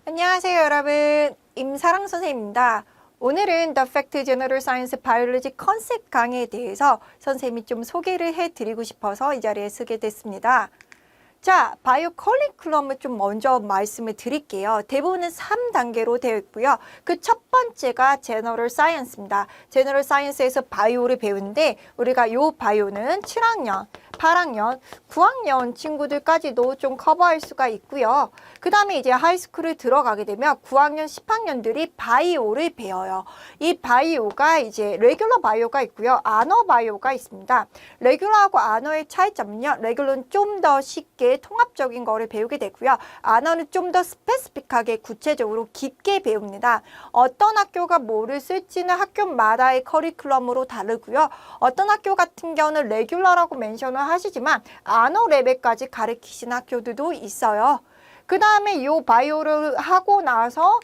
안녕하세요, 여러분. 임사랑 선생님입니다. 오늘은 The Fact General Science Biology 컨셉 강의에 대해서 선생님이 좀 소개를 해드리고 싶어서 이 자리에 서게 됐습니다. 자, 바이오 커리큘럼을 좀 먼저 말씀을 드릴게요. 대부분은 3단계로 되어 있고요. 그 첫 번째가 제너럴 사이언스입니다. 제너럴 사이언스에서 바이오를 배우는데 우리가 요 바이오는 7학년, 8학년, 9학년 친구들까지도 좀 커버할 수가 있고요. 그 다음에 이제 하이스쿨을 들어가게 되면 9학년, 10학년들이 바이오를 배워요. 이 바이오가 이제 레귤러 바이오가 있고요. 아너 바이오가 있습니다. 레귤러하고 아너의 차이점은요. 레귤러는 좀 더 쉽게 통합적인 거를 배우게 되고요. 아너는 좀 더 스페시픽하게 구체적으로 깊게 배웁니다. 어떤 학교가 뭐를 쓸지는 학교마다의 커리큘럼으로 다르고요. 어떤 학교 같은 경우는 레귤러라고 멘션을 하시지만 아너 레벨까지 가르치시는 학교들도 있어요. 그 다음에 이 바이오를 하고 나서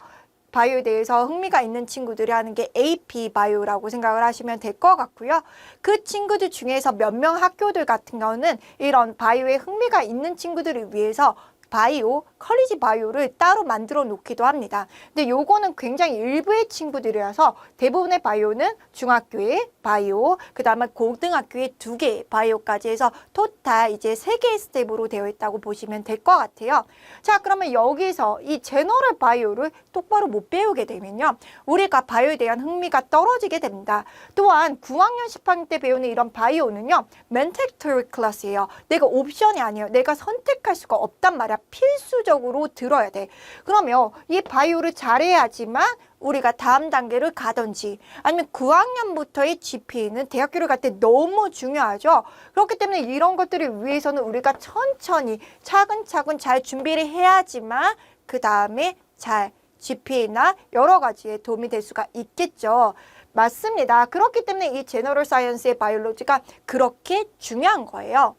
바이오에 대해서 흥미가 있는 친구들이 하는 게 AP 바이오라고 생각을 하시면 될 것 같고요. 그 친구들 중에서 몇 명 학교들 같은 경우는 이런 바이오에 흥미가 있는 친구들을 위해서 바이오, 컬리지 바이오를 따로 만들어 놓기도 합니다. 근데 요거는 굉장히 일부의 친구들이라서 대부분의 바이오는 중학교에 바이오, 그 다음에 고등학교에 2개 바이오까지 해서 토탈 이제 3개의 스텝으로 되어 있다고 보시면 될 것 같아요. 자, 그러면 여기서 이 제너럴 바이오를 똑바로 못 배우게 되면요. 우리가 바이오에 대한 흥미가 떨어지게 됩니다. 또한 9학년, 10학년 때 배우는 이런 바이오는요. mandatory 클래스예요. 내가 옵션이 아니에요. 내가 선택할 수가 없단 말이야. 필수적으로 들어야 돼. 그러면 이 바이오를 잘해야지만 우리가 다음 단계를 가든지 아니면 9학년부터의 GPA는 대학교를 갈 때 너무 중요하죠. 그렇기 때문에 이런 것들을 위해서는 우리가 천천히 차근차근 잘 준비를 해야지만 그 다음에 잘 GPA나 여러 가지에 도움이 될 수가 있겠죠. 맞습니다. 그렇기 때문에 이 제너럴 사이언스의 바이올로지가 그렇게 중요한 거예요.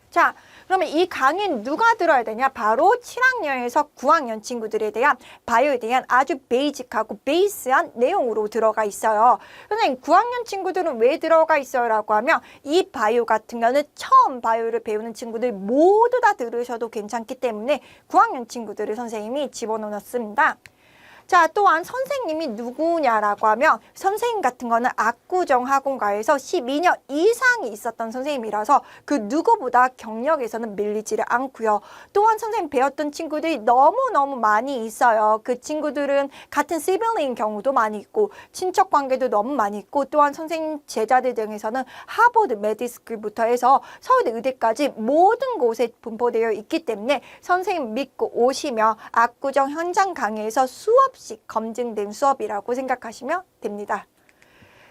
자, 그러면 이 강의는 누가 들어야 되냐? 바로 7학년에서 9학년 친구들에 대한 바이오에 대한 아주 베이직하고 베이스한 내용으로 들어가 있어요. 선생님, 9학년 친구들은 왜 들어가 있어요? 라고 하면 이 바이오 같은 경우는 처음 바이오를 배우는 친구들 모두 다 들으셔도 괜찮기 때문에 9학년 친구들을 선생님이 집어넣었습니다. 자, 또한 선생님이 누구냐라고 하면 선생님 같은 거는 압구정 학원가에서 12년 이상이 있었던 선생님이라서 그 누구보다 경력에서는 밀리지를 않고요. 또한 선생님 배웠던 친구들이 너무너무 많이 있어요. 그 친구들은 같은 시블링인 경우도 많이 있고 친척 관계도 너무 많이 있고 또한 선생님 제자들 중에서는 하버드 메디스쿨부터 해서 서울대 의대까지 모든 곳에 분포되어 있기 때문에 선생님 믿고 오시면 압구정 현장 강의에서 수업씩 검증된 수업이라고 생각하시면 됩니다.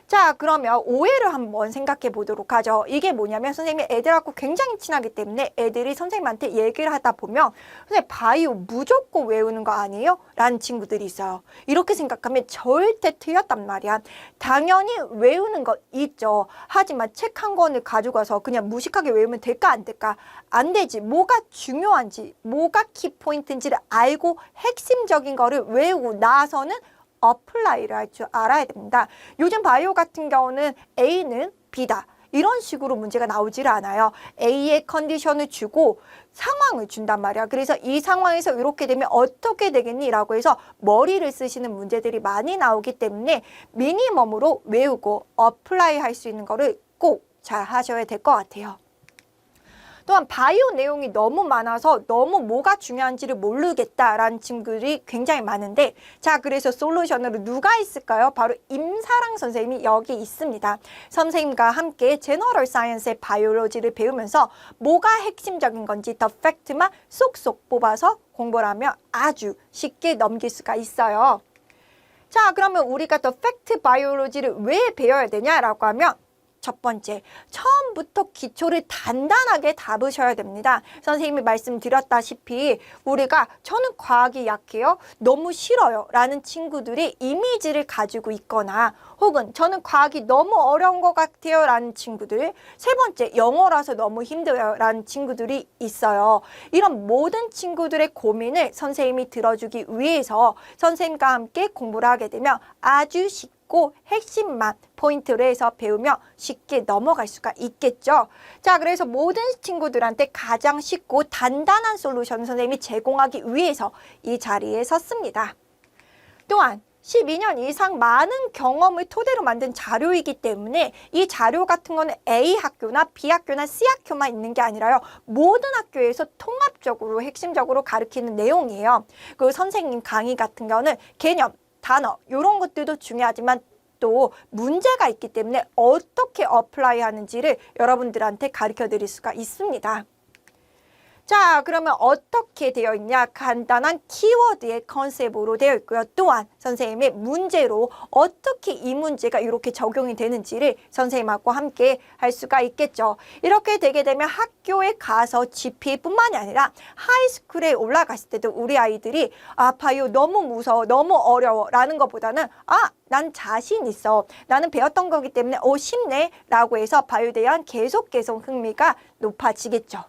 자, 그러면 오해를 한번 생각해 보도록 하죠. 이게 뭐냐면 선생님이 애들하고 굉장히 친하기 때문에 애들이 선생님한테 얘기를 하다 보면 선생님 바이오 무조건 외우는 거 아니에요? 라는 친구들이 있어요. 이렇게 생각하면 절대 틀렸단 말이야. 당연히 외우는 거 있죠. 하지만 책 한 권을 가져가서 그냥 무식하게 외우면 될까 안 될까? 안 되지. 뭐가 중요한지, 뭐가 키포인트인지를 알고 핵심적인 거를 외우고 나서는 어플라이를 할 줄 알아야 됩니다. 요즘 바이오 같은 경우는 A는 B다. 이런 식으로 문제가 나오질 않아요. A의 컨디션을 주고 상황을 준단 말이야. 그래서 이 상황에서 이렇게 되면 어떻게 되겠니? 라고 해서 머리를 쓰시는 문제들이 많이 나오기 때문에 미니멈으로 외우고 어플라이 할 수 있는 거를 꼭 잘 하셔야 될 것 같아요. 또한 바이오 내용이 너무 많아서 너무 뭐가 중요한지를 모르겠다라는 친구들이 굉장히 많은데 자, 그래서 솔루션으로 누가 있을까요? 바로 임사랑 선생님이 여기 있습니다. 선생님과 함께 제너럴 사이언스의 바이올로지를 배우면서 뭐가 핵심적인 건지 더 팩트만 쏙쏙 뽑아서 공부를 하면 아주 쉽게 넘길 수가 있어요. 자, 그러면 우리가 더 팩트 바이올로지를 왜 배워야 되냐라고 하면 첫 번째, 처음부터 기초를 단단하게 잡으셔야 됩니다. 선생님이 말씀드렸다시피 우리가 저는 과학이 약해요. 너무 싫어요. 라는 친구들이 이미지를 가지고 있거나 혹은 저는 과학이 너무 어려운 것 같아요. 라는 친구들. 세 번째, 영어라서 너무 힘들어요. 라는 친구들이 있어요. 이런 모든 친구들의 고민을 선생님이 들어주기 위해서 선생님과 함께 공부를 하게 되면 아주 쉽고 있고 핵심만 포인트로 해서 배우며 쉽게 넘어갈 수가 있겠죠. 자, 그래서 모든 친구들한테 가장 쉽고 단단한 솔루션 선생님이 제공하기 위해서 이 자리에 섰습니다. 또한 12년 이상 많은 경험을 토대로 만든 자료이기 때문에 이 자료 같은 거는 A 학교나 B 학교나 C 학교만 있는 게 아니라요. 모든 학교에서 통합적으로 핵심적으로 가르치는 내용이에요. 그 선생님 강의 같은 거는 개념, 단어 이런 것들도 중요하지만 또 문제가 있기 때문에 어떻게 어플라이 하는지를 여러분들한테 가르쳐 드릴 수가 있습니다. 자, 그러면 어떻게 되어 있냐? 간단한 키워드의 컨셉으로 되어 있고요. 또한 선생님의 문제로 어떻게 이 문제가 이렇게 적용이 되는지를 선생님하고 함께 할 수가 있겠죠. 이렇게 되게 되면 학교에 가서 GPA뿐만이 아니라 하이스쿨에 올라갔을 때도 우리 아이들이 바이오 너무 무서워, 너무 어려워 라는 것보다는 난 자신 있어. 나는 배웠던 거기 때문에 쉽네 라고 해서 바이오에 대한 계속 흥미가 높아지겠죠.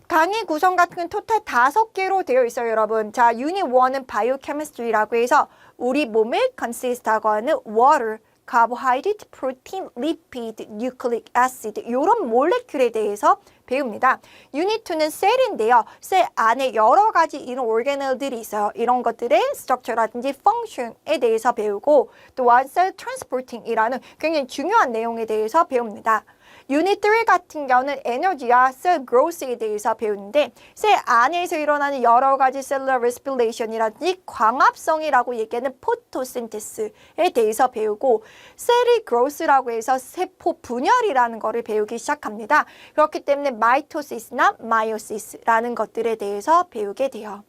강의 구성 같은 건 토탈 5개로 되어 있어요, 여러분. 자, 유닛 1은 바이오케미스트리라고 해서 우리 몸을 consist하고 하는 water, carbohydrate, protein, lipid, nucleic acid 이런 몰레큘에 대해서 배웁니다. 유닛 2는 셀인데요. 셀 안에 여러 가지 이런 오르가넬들이 있어요. 이런 것들의 스트럭처라든지 펑션에 대해서 배우고 또한 셀 트랜스포팅이라는 굉장히 중요한 내용에 대해서 배웁니다. 유닛 3 같은 경우는 에너지와 셀 그로스에 대해서 배우는데 셀 안에서 일어나는 여러 가지 셀러 레스피레이션이라든지 광합성이라고 얘기하는 포토신테시스에 대해서 배우고 셀의 그로스라고 해서 세포 분열이라는 거를 배우기 시작합니다. 그렇기 때문에 마이토시스나 마이오시스라는 것들에 대해서 배우게 돼요.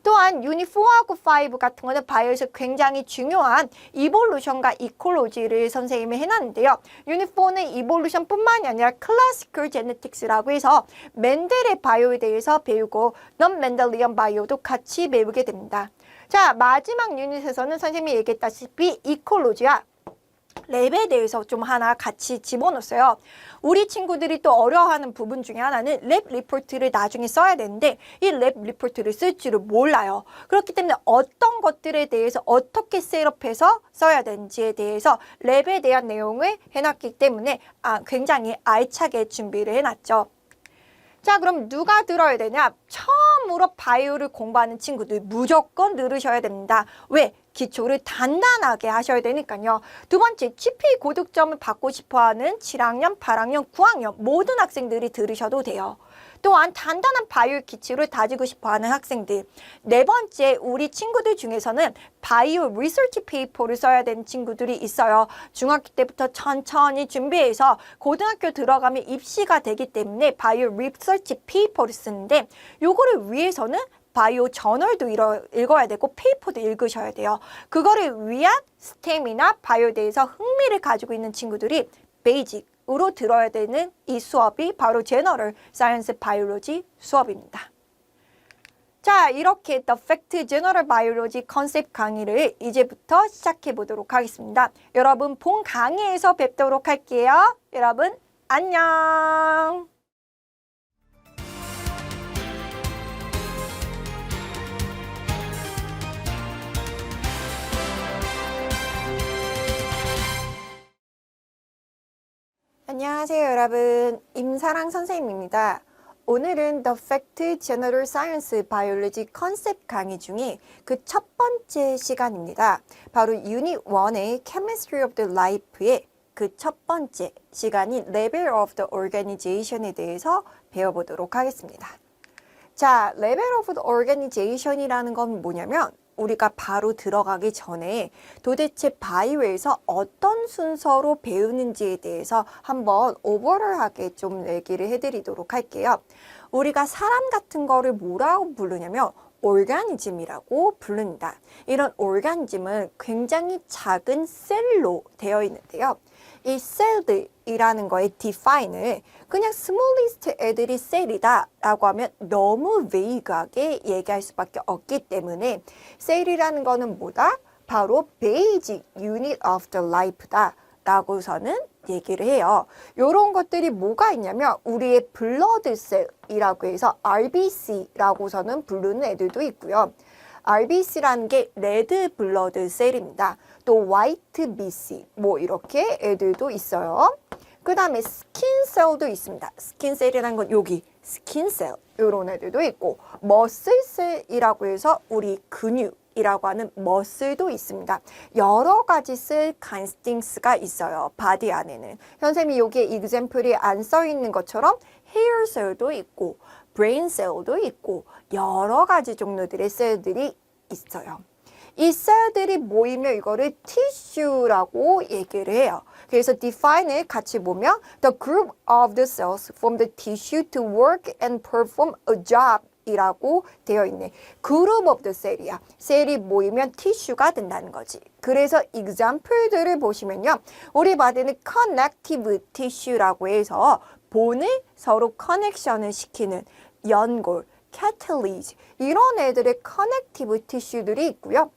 또한 유닛 4하고 5 같은 거는 바이오에서 굉장히 중요한 이볼루션과 이콜로지를 선생님이 해놨는데요. 유닛 4는 이볼루션뿐만이 아니라 클래시컬 제네틱스라고 해서 멘델의 바이오에 대해서 배우고 넌 멘델리언 바이오도 같이 배우게 됩니다. 자, 마지막 유닛에서는 선생님이 얘기했다시피 이콜로지와 랩에 대해서 좀 하나 같이 집어넣었어요. 우리 친구들이 또 어려워하는 부분 중에 하나는 랩 리포트를 나중에 써야 되는데 이 랩 리포트를 쓸 줄을 몰라요. 그렇기 때문에 어떤 것들에 대해서 어떻게 셋업해서 써야 되는지에 대해서 랩에 대한 내용을 해놨기 때문에 굉장히 알차게 준비를 해놨죠. 자, 그럼 누가 들어야 되냐? 처음으로 바이오를 공부하는 친구들 무조건 들으셔야 됩니다. 왜? 기초를 단단하게 하셔야 되니까요. 두 번째, GPA 고득점을 받고 싶어하는 7학년, 8학년, 9학년 모든 학생들이 들으셔도 돼요. 또한 단단한 바이오 기초를 다지고 싶어하는 학생들. 네 번째, 우리 친구들 중에서는 바이오 리서치 페이퍼를 써야 되는 친구들이 있어요. 중학교 때부터 천천히 준비해서 고등학교 들어가면 입시가 되기 때문에 바이오 리서치 페이퍼를 쓰는데 요거를 위해서는 바이오 저널도 읽어야 되고 페이퍼도 읽으셔야 돼요. 그거를 위한 스템이나 바이오에 대해서 흥미를 가지고 있는 친구들이 베이직으로 들어야 되는 이 수업이 바로 제너럴 사이언스 바이올로지 수업입니다. 자, 이렇게 The Fact General Biology 컨셉 강의를 이제부터 시작해 보도록 하겠습니다. 여러분 본 강의에서 뵙도록 할게요. 여러분 안녕. 안녕하세요, 여러분. 임사랑 선생님입니다. 오늘은 The Fact General Science Biology 컨셉 강의 중에 그 첫 번째 시간입니다. 바로 유닛 1의 Chemistry of the Life의 그 첫 번째 시간인 Level of the Organization에 대해서 배워보도록 하겠습니다. 자, Level of the Organization이라는 건 뭐냐면 우리가 바로 들어가기 전에 도대체 바이오에서 어떤 순서로 배우는지에 대해서 한번 오버럴하게 좀 얘기를 해드리도록 할게요. 우리가 사람 같은 거를 뭐라고 부르냐면 오르가니즘이라고 부릅니다. 이런 오르가니즘은 굉장히 작은 셀로 되어 있는데요. 이 셀들이라는 거의 define을 그냥 스몰리스트 애들이 셀이다 라고 하면 너무 베이그하게 얘기할 수밖에 없기 때문에 셀이라는 거는 뭐다? 바로 basic unit of the life다 라고서는 얘기를 해요. 이런 것들이 뭐가 있냐면 우리의 블러드 셀이라고 해서 RBC라고서는 부르는 애들도 있고요. RBC라는 게 레드 블러드 셀입니다. 또 화이트 BC 뭐 이렇게 애들도 있어요. 그 다음에 스킨셀도 있습니다. 스킨셀이라는 건 여기 스킨셀 이런 애들도 있고 머슬셀이라고 해서 우리 근육이라고 하는 머슬도 있습니다. 여러 가지 셀 컨스팅스가 있어요. 바디 안에는. 선생님이 여기에 example이 안 써 있는 것처럼 헤어셀도 있고 브레인셀도 있고 여러 가지 종류들의 셀들이 있어요. 이 셀들이 모이면 이거를 tissue라고 얘기를 해요. 그래서 define을 같이 보면 the group of the cells from the tissue to work and perform a job 이라고 되어 있네. group of the cell이야. 셀이 모이면 tissue가 된다는 거지. 그래서 example들을 보시면요. 우리 바디는 connective tissue라고 해서 본을 서로 커넥션을 시키는 연골, catalase 이런 애들의 connective tissue들이 있고요.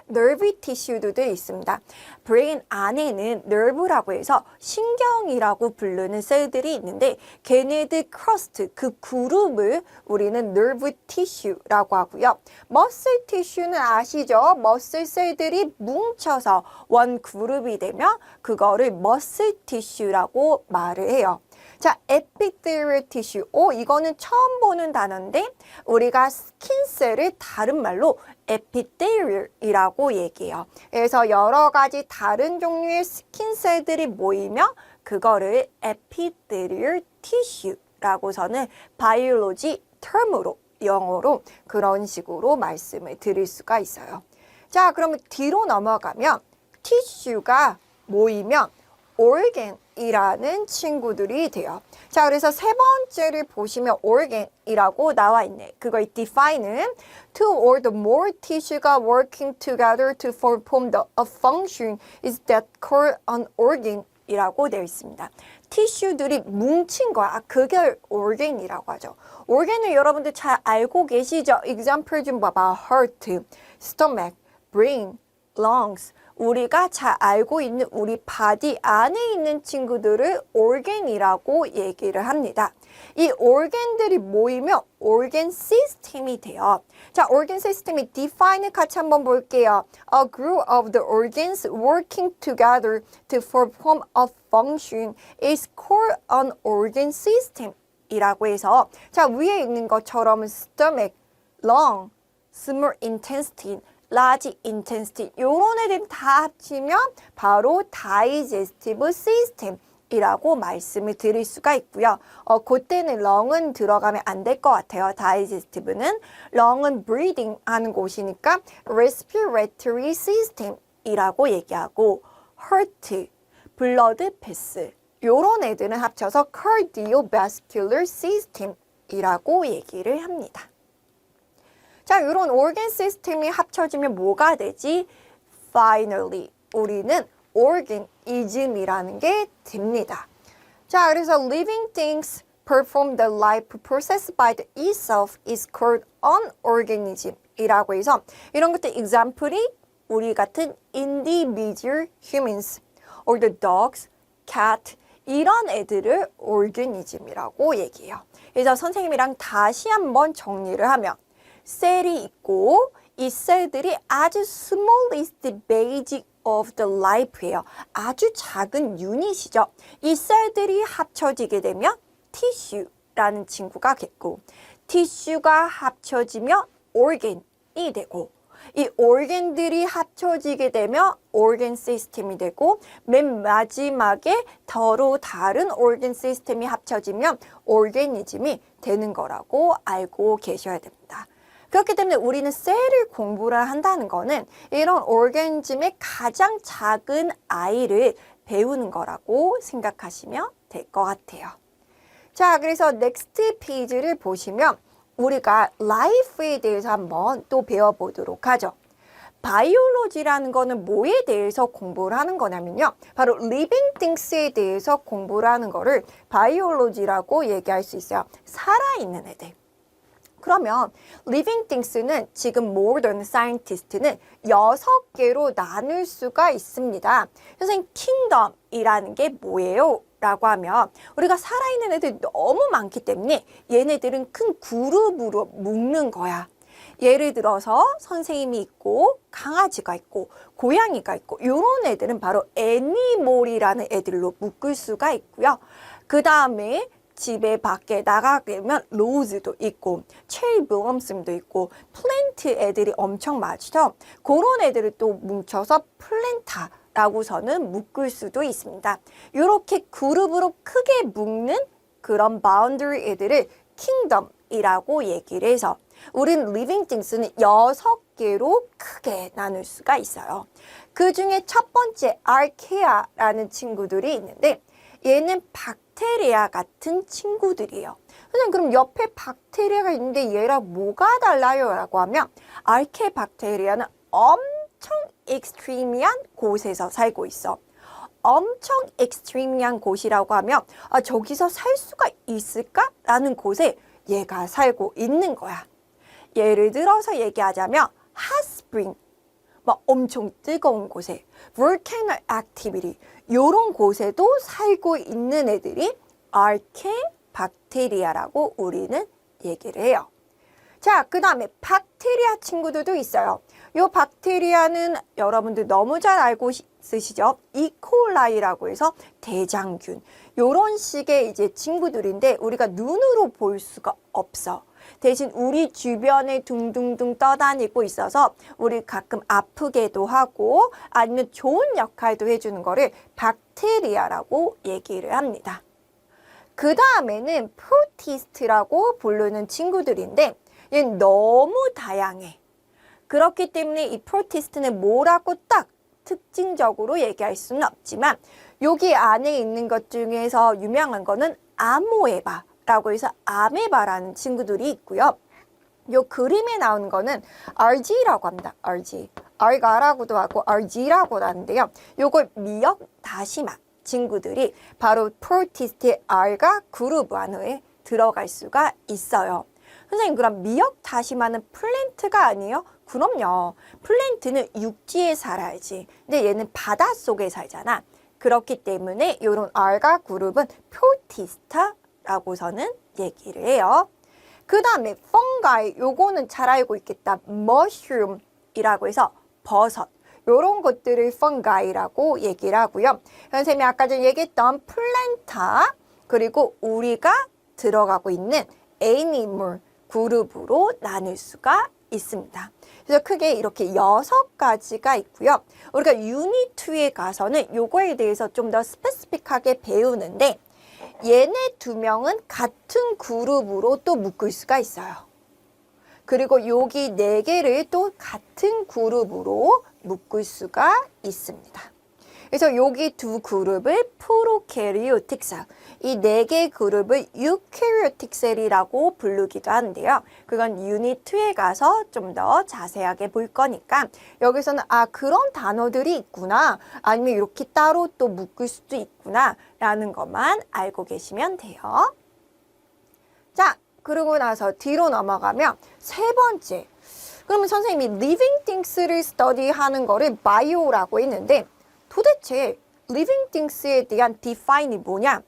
nerve tissue도 있습니다. 브레인 안에는 nerve라고 해서 신경이라고 부르는 셀들이 있는데 걔네들 crust, 그 그룹을 우리는 nerve tissue라고 하고요. muscle tissue는 아시죠? 머슬 셀들이 뭉쳐서 원 그룹이 되면 그거를 muscle tissue라고 말을 해요. 자, epithelial tissue. 이거는 처음 보는 단어인데 우리가 스킨셀을 다른 말로 epithelial이라고 얘기해요. 그래서 여러 가지 다른 종류의 스킨셀들이 모이면 그거를 epithelial tissue라고서는 바이올로지 term으로 영어로 그런 식으로 말씀을 드릴 수가 있어요. 자, 그러면 뒤로 넘어가면 tissue가 모이면 organ이라는 친구들이 돼요. 자, 그래서 세 번째를 보시면 organ이라고 나와 있네. 그거의 define은 two or the more tissue가 working together to perform a function is that called an organ 이라고 되어 있습니다. 티슈들이 뭉친 거야. 그게 organ이라고 하죠. organ을 여러분들 잘 알고 계시죠? example 좀 봐봐. heart, stomach, brain, lungs 우리가 잘 알고 있는 우리 바디 안에 있는 친구들을 organ이라고 얘기를 합니다. 이 organ들이 모이면 organ system이 돼요. 자, organ system이 define 같이 한번 볼게요. A group of the organs working together to perform a function is called an organ system 이라고 해서 자, 위에 있는 것처럼 stomach, lung, small intestine large intestine 이런 애들 다 합치면 바로 digestive system 이라고 말씀을 드릴 수가 있고요. 그때는 lung은 들어가면 안 될 것 같아요. digestive는 lung은 breathing 하는 곳이니까 respiratory system 이라고 얘기하고 heart, blood vessel 이런 애들은 합쳐서 cardiovascular system 이라고 얘기를 합니다. 자, 이런 organ 시스템이 합쳐지면 뭐가 되지? Finally, 우리는 organism이라는 게 됩니다. 자, 그래서 living things perform the life process by itself is called an organism 이라고 해서 이런 것들 example이 우리 같은 individual humans or the dogs, cat 이런 애들을 organism이라고 얘기해요. 그래서 선생님이랑 다시 한번 정리를 하면 셀이 있고 이 셀들이 아주 smallest basic of the life예요. 아주 작은 유닛이죠. 이 셀들이 합쳐지게 되면 tissue라는 친구가 됐고 tissue가 합쳐지면 organ이 되고 이 organ들이 합쳐지게 되면 organ system이 되고 맨 마지막에 더러 다른 organ system이 합쳐지면 organism이 되는 거라고 알고 계셔야 됩니다. 그렇기 때문에 우리는 셀을 공부를 한다는 거는 이런 오르가니즘의 가장 작은 아이를 배우는 거라고 생각하시면 될 것 같아요. 자, 그래서 넥스트 페이지를 보시면 우리가 life에 대해서 한번 또 배워보도록 하죠. 바이올로지라는 거는 뭐에 대해서 공부를 하는 거냐면요. 바로 living things에 대해서 공부를 하는 거를 바이올로지라고 얘기할 수 있어요. 살아있는 애들. 그러면 living things는 지금 modern scientist는 6개로 나눌 수가 있습니다. 선생님, kingdom이라는 게 뭐예요? 라고 하면 우리가 살아있는 애들이 너무 많기 때문에 얘네들은 큰 그룹으로 묶는 거야. 예를 들어서 선생님이 있고 강아지가 있고 고양이가 있고 이런 애들은 바로 애니몰이라는 애들로 묶을 수가 있고요. 그 다음에 집에 밖에 나가게 되면 로즈도 있고 체리 블럼슨도 있고 플랜트 애들이 엄청 많죠. 그런 애들을 또 뭉쳐서 플랜타라고서는 묶을 수도 있습니다. 이렇게 그룹으로 크게 묶는 그런 바운더리 애들을 킹덤이라고 얘기를 해서 우린 living things는 6개로 크게 나눌 수가 있어요. 그 중에 첫 번째 archaea라는 친구들이 있는데 얘는 박테리아 같은 친구들이에요. 선생님 그럼 옆에 박테리아가 있는데 얘랑 뭐가 달라요? 라고 하면 archae박테리아는 엄청 익스트리미한 곳에서 살고 있어. 엄청 익스트리미한 곳이라고 하면 저기서 살 수가 있을까? 라는 곳에 얘가 살고 있는 거야. 예를 들어서 얘기하자면 핫스프링, 막 엄청 뜨거운 곳에 volcano activity 이런 곳에도 살고 있는 애들이 archae박테리아라고 우리는 얘기를 해요. 자, 그 다음에 박테리아 친구들도 있어요. 이 박테리아는 여러분들 너무 잘 알고 있으시죠? 이콜라이라고 해서 대장균 이런 식의 이제 친구들인데 우리가 눈으로 볼 수가 없어. 대신 우리 주변에 둥둥둥 떠다니고 있어서 우리 가끔 아프게도 하고 아니면 좋은 역할도 해주는 거를 박테리아라고 얘기를 합니다. 그 다음에는 프로티스트라고 부르는 친구들인데 얘는 너무 다양해. 그렇기 때문에 이 프로티스트는 뭐라고 딱 특징적으로 얘기할 수는 없지만 여기 안에 있는 것 중에서 유명한 거는 아모에바라고 해서 아메바라는 친구들이 있고요. 요 그림에 나오는 거는 RG라고 합니다. RG. 알가라고도 하고 RG라고도 하는데요. 요걸 미역 다시마 친구들이 바로 프로티스트의 알가 그룹 안에 들어갈 수가 있어요. 선생님 그럼 미역 다시마는 플랜트가 아니에요? 그럼요. 플랜트는 육지에 살아야지. 근데 얘는 바닷속에 살잖아. 그렇기 때문에 이런 알가 그룹은 프로티스타라고서는 얘기를 해요. 그 다음에 펑가이, 요거는 잘 알고 있겠다. 머쉬룸이라고 해서 버섯. 요런 것들을 펑가이라고 얘기를 하고요. 선생님이 아까 전에 얘기했던 플랜타 그리고 우리가 들어가고 있는 애니멀 그룹으로 나눌 수가 있습니다. 그래서 크게 이렇게 6가지가 있고요. 우리가 유닛 2에 가서는 요거에 대해서 좀 더 스페시픽하게 배우는데 얘네 2명은 같은 그룹으로 또 묶을 수가 있어요. 그리고 여기 4개를 또 같은 그룹으로 묶을 수가 있습니다. 그래서 여기 2 그룹을 프로캐리오틱 셀, 이 4개 그룹을 유캐리오틱 셀이라고 부르기도 하는데요. 그건 유닛 2에 가서 좀 더 자세하게 볼 거니까 여기서는 그런 단어들이 있구나 아니면 이렇게 따로 또 묶을 수도 있구나 라는 것만 알고 계시면 돼요. 자, 그러고 나서 뒤로 넘어가면 세 번째. 그러면 선생님이 living things를 study하는 거를 bio라고 했는데 도대체 living things에 대한 define이 뭐냐?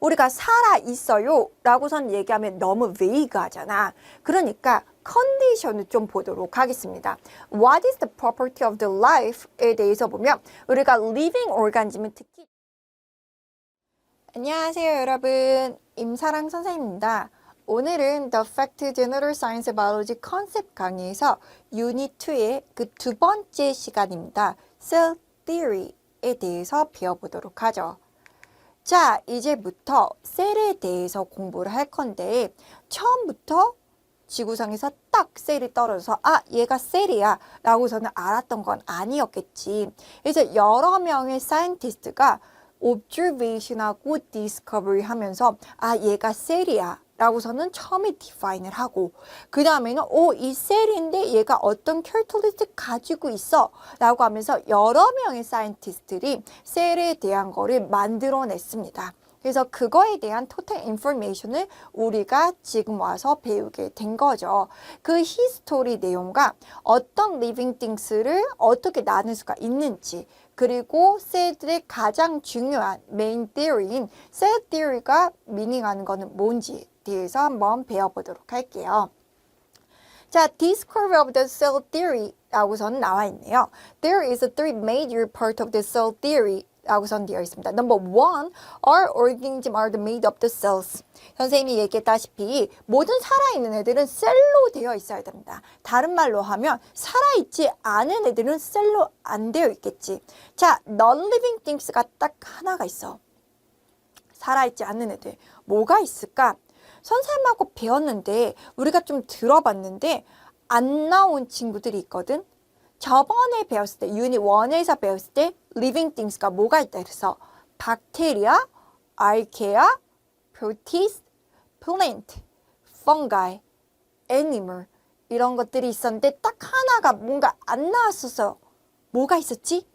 우리가 살아 있어요 라고선 얘기하면 너무 vague하잖아. 그러니까 컨디션을 좀 보도록 하겠습니다. What is the property of the life에 대해서 보면 우리가 living organism은 특히 안녕하세요 여러분. 임사랑 선생님입니다. 오늘은 The Fact General Science Biology 컨셉 강의에서 유닛 2의 그 2번째 시간입니다. Cell Theory에 대해서 배워보도록 하죠. 자, 이제부터 셀에 대해서 공부를 할 건데 처음부터 지구상에서 딱 셀이 떨어져서 얘가 셀이야 라고서는 알았던 건 아니었겠지. 그래서 여러 명의 사이언티스트가 observation하고 discovery 하면서 얘가 셀이야 라고서는 처음에 define을 하고 그 다음에는 이 셀인데 얘가 어떤 캐릭터리스틱 가지고 있어 라고 하면서 여러 명의 사이언티스트들이 셀에 대한 거를 만들어냈습니다. 그래서 그거에 대한 토탈 인포메이션을 우리가 지금 와서 배우게 된 거죠. 그 히스토리 내용과 어떤 리빙 띵스를 어떻게 나눌 수가 있는지 그리고 셀들의 가장 중요한 메인 theory인 셀 theory가 미닝하는 거는 뭔지 대해서 한번 배워보도록 할게요. 자, discovery of the cell theory 라고선 나와 있네요. There is a three major part of the cell theory 라고선 되어 있습니다. Number one, all organisms are made of the cells. 선생님이 얘기했다시피 모든 살아있는 애들은 셀로 되어 있어야 됩니다. 다른 말로 하면 살아있지 않은 애들은 셀로 안 되어 있겠지. 자, non-living things가 딱 하나가 있어. 살아있지 않는 애들. 뭐가 있을까? 선생님하고 배웠는데 우리가 좀 들어봤는데 안 나온 친구들이 있거든. 저번에 배웠을 때 유닛 1에서 배웠을 때 living things가 뭐가 있다 그래서 박테리아, 알케아, protists, plant, fungi, animal 이런 것들이 있었는데 딱 하나가 뭔가 안 나왔었어요. 뭐가 있었지?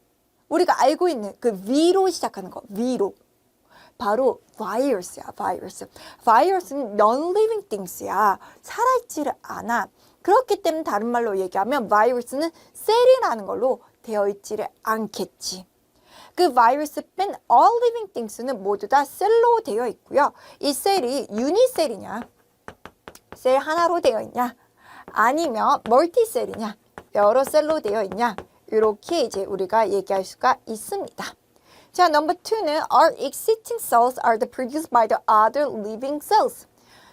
우리가 알고 있는 그 V로 시작하는 거, V로. 바로 바이러스야, 바이러스. 바이러스는 non-living things야. 살아있지를 않아. 그렇기 때문에 다른 말로 얘기하면 바이러스는 셀이라는 걸로 되어 있지를 않겠지. 그 바이러스 뺀 all living things는 모두 다 셀로 되어 있고요. 이 셀이 유니셀이냐, 셀 하나로 되어 있냐, 아니면 멀티셀이냐, 여러 셀로 되어 있냐, 이렇게 이제 우리가 얘기할 수가 있습니다. 자, number 2는 our existing cells are produced by the other living cells.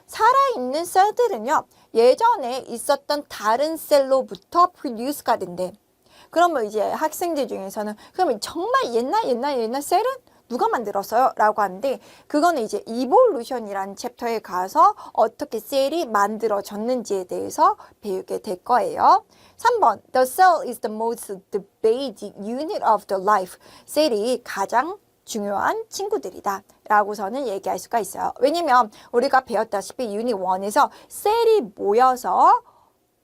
살아있는 셀들은요, 예전에 있었던 다른 셀로부터 produce가 된대. 그러면 이제 학생들 중에서는 그러면 정말 옛날 셀은 누가 만들었어요? 라고 하는데 그거는 이제 evolution이라는 챕터에 가서 어떻게 셀이 만들어졌는지에 대해서 배우게 될 거예요. 3번 The cell is the most the basic unit of the life. 셀이 가장 중요한 친구들이다 라고서는 얘기할 수가 있어요. 왜냐면 우리가 배웠다시피 유닛 1에서 셀이 모여서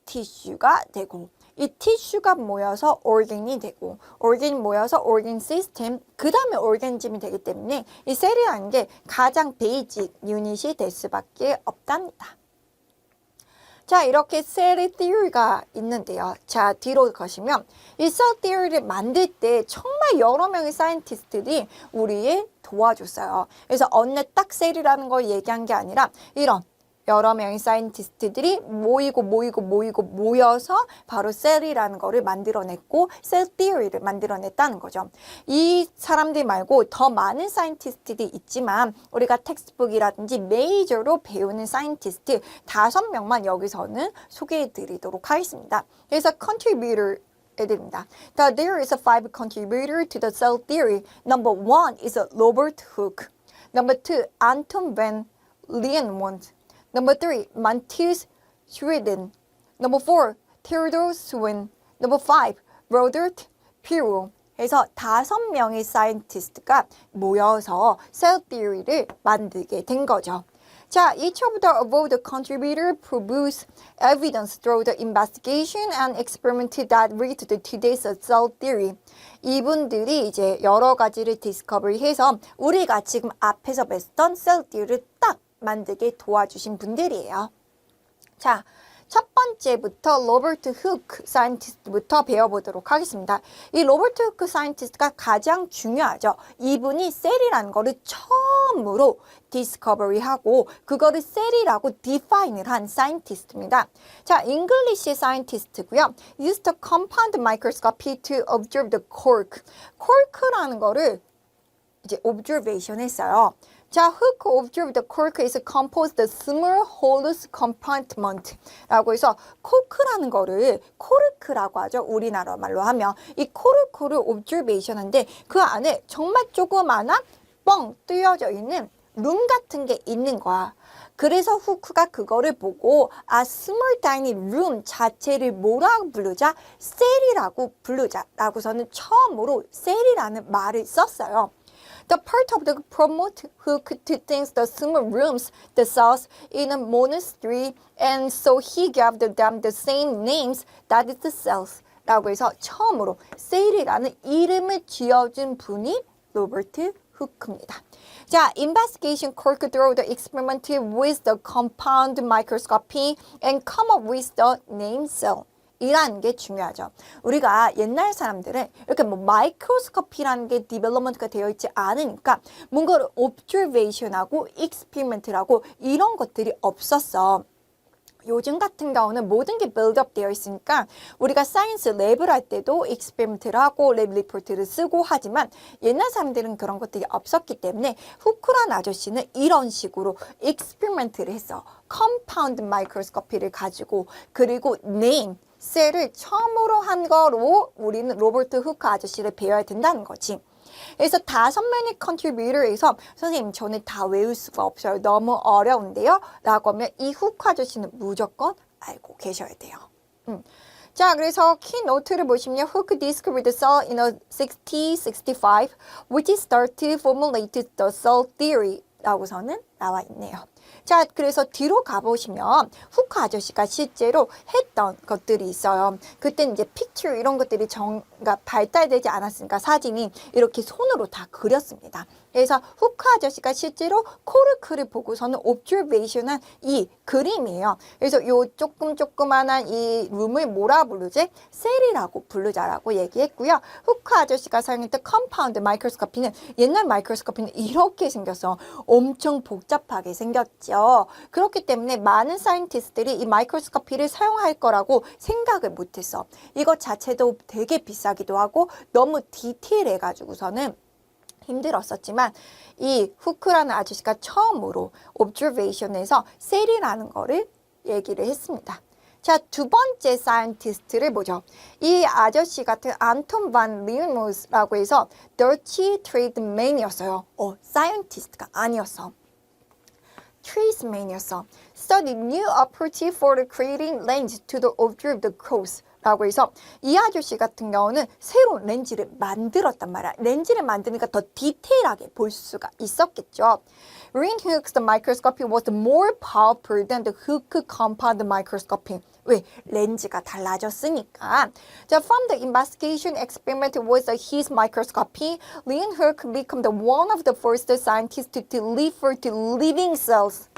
티슈가 되고 이 티슈가 모여서 organ이 되고 organ이 모여서 organ system 그 다음에 organism이 되기 때문에 이 셀이라는 게 가장 베이직 유닛이 될 수밖에 없답니다. 자, 이렇게 셀 theory가 있는데요. 자, 뒤로 가시면 이 셀 theory를 만들 때 정말 여러 명의 사이언티스트들이 우리의 도와줬어요. 그래서 어느 딱 셀이라는 걸 얘기한 게 아니라 이런 여러 명의 사이언티스트들이 모여서 바로 셀이라는 거를 만들어냈고 셀 티어리를 만들어냈다는 거죠. 이 사람들 말고 더 많은 사이언티스트들이 있지만 우리가 텍스트북이라든지 메이저로 배우는 사이언티스트 5명만 여기서는 소개해 드리도록 하겠습니다. 그래서 contributor 애들입니다. There is a 5 contributor to the cell theory. Number 1 is Robert Hooke. Number 2, Anton van Leeuwenhoek. Number 3, Matthias Schweden. Number 4, Theodor Schwinn. Number 5, Robert Pirou. 해서 5명의 사이언티스트가 모여서 셀 theory를 만들게 된 거죠. 자, each of the above the contributor produce evidence through the investigation and experiment that lead to the today's cell theory. 이분들이 이제 여러 가지를 디스커버리해서 우리가 지금 앞에서 뵀던 셀 theory를 딱 만들게 도와주신 분들이에요. 자, 첫 번째부터 로버트 후크 사이언티스트부터 배워보도록 하겠습니다. 이 로버트 후크 사이언티스트가 가장 중요하죠. 이분이 셀이라는 거를 처음으로 디스커버리하고 그거를 셀이라고 디파인을 한 사이언티스트입니다. 자, 잉글리시 사이언티스트고요. Used the compound microscopy to observe the cork. cork라는 거를 이제 observation 했어요. 자, Hooke observed the cork is composed of small hollow compartment 라고 해서 코크라는 거를 코르크라고 하죠. 우리나라 말로 하면 이 코르크를 observation 한데 그 안에 정말 조그마한 뻥 뚫려져 있는 룸 같은 게 있는 거야. 그래서 후크가 그거를 보고 small tiny room 자체를 뭐라고 부르자? 셀이라고 부르자 라고서는 처음으로 셀이라는 말을 썼어요. The part of the promote Hooke to think the small rooms, the cells in a monastery, and so he gave them the same names, that is the cells. 라고 해서 처음으로 셀이라는 이름을 지어준 분이 로버트 후크입니다. 자, investigation cork through the experiment with the compound microscopy and come up with the name cell. 이라는 게 중요하죠. 우리가 옛날 사람들은 이렇게 뭐 마이크로스코피라는 게 디벨롭먼트가 되어 있지 않으니까 뭔가를 observation하고 experiment라고 이런 것들이 없었어. 요즘 같은 경우는 모든 게 빌드업 되어 있으니까 우리가 사이언스 랩을 할 때도 익스페리먼트를 하고 랩 리포트를 쓰고 하지만 옛날 사람들은 그런 것들이 없었기 때문에 후크란 아저씨는 이런 식으로 익스페리먼트를 했어. 컴파운드 마이크로스코피를 가지고 그리고 네임, 셀을 처음으로 한 거로 우리는 로버트 후크 아저씨를 배워야 된다는 거지. 그래서 5명의 컨트리뷰터에서 선생님 저는 다 외울 수가 없어요. 너무 어려운데요. 라고 하면 이 후크 아저씨는 무조건 알고 계셔야 돼요. 자, 그래서 키노트를 보시면 Hooke discovered the cell in a 6065 which started formulated the cell theory 라고서는 나와 있네요. 자, 그래서 뒤로 가보시면 후크 아저씨가 실제로 했던 것들이 있어요. 그때는 이제 픽처 이런 것들이 그러니까 발달되지 않았으니까 사진이 이렇게 손으로 다 그렸습니다. 그래서 후크 아저씨가 실제로 코르크를 보고서는 옵저베이션한 이 그림이에요. 그래서 요 조그만한 이 룸을 뭐라 부르지? 셀이라고 부르자라고 얘기했고요. 후크 아저씨가 사용했던 컴파운드 마이크로스코피는 옛날 마이크로스코피는 이렇게 생겼어. 엄청 복잡하게 생겼죠. 그렇기 때문에 많은 사이언티스트들이 이 마이크로스코피를 사용할 거라고 생각을 못했어. 이것 자체도 되게 비싸기도 하고 너무 디테일해가지고서는 힘들었었지만 이 후크라는 아저씨가 처음으로 옵저베이션에서 셀이라는 거를 얘기를 했습니다. 자, 두 번째 사이언티스트를 보죠. 이 아저씨 같은 안톤 반 리우모스라고 해서 더치 트레이드맨이었어요. 사이언티스트가 아니었어. 트레이스맨이었어. Studied new opportunity for creating lens to the observe the coast. 라고 해서 이 아저씨 같은 경우는 새로운 렌즈를 만들었단 말이야. 렌즈를 만드니까 더 디테일하게 볼 수가 있었겠죠. Rein Hooke's microscopy was more powerful than the Hooke compound microscopy. 왜? 렌즈가 달라졌으니까. 자, from the investigation experiment was his microscopy, Rein Hooke became the one of the first scientists to refer to living cells.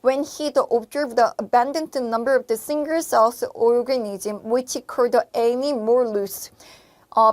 When he observed the abundant number of the single-cell organisms which occurred any more loose,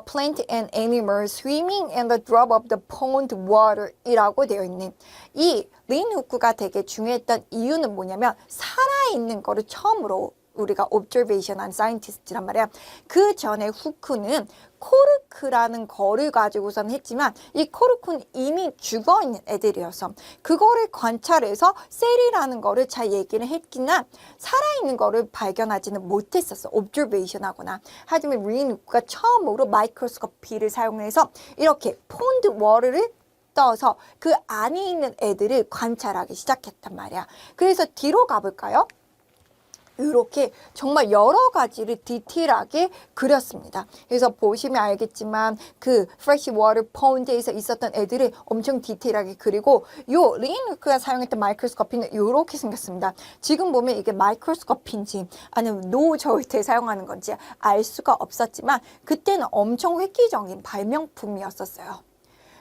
plant and animal swimming in the drop of the pond water이라고 되어 있는 이 린 후크가 되게 중요했던 이유는 뭐냐면 살아있는 거를 처음으로 우리가 observation한 사이언티스트란 말이야. 그 전에 후크는 코르크라는 거를 가지고선 했지만 이 코르크는 이미 죽어있는 애들이어서 그거를 관찰해서 셀이라는 거를 잘 얘기를 했지만 살아있는 거를 발견하지는 못했었어. observation하거나. 하지만 린 후크가 처음으로 마이크로스코피를 사용해서 이렇게 폰드 워터를 떠서 그 안에 있는 애들을 관찰하기 시작했단 말이야. 그래서 뒤로 가볼까요? 이렇게 정말 여러 가지를 디테일하게 그렸습니다. 그래서 보시면 알겠지만 그 프레시 워터 폰드에서 있었던 애들을 엄청 디테일하게 그리고 요 린 후크가 사용했던 마이크로스코피는 이렇게 생겼습니다. 지금 보면 이게 마이크로스코피인지 아니면 노저울 때 사용하는 건지 알 수가 없었지만 그때는 엄청 획기적인 발명품이었었어요.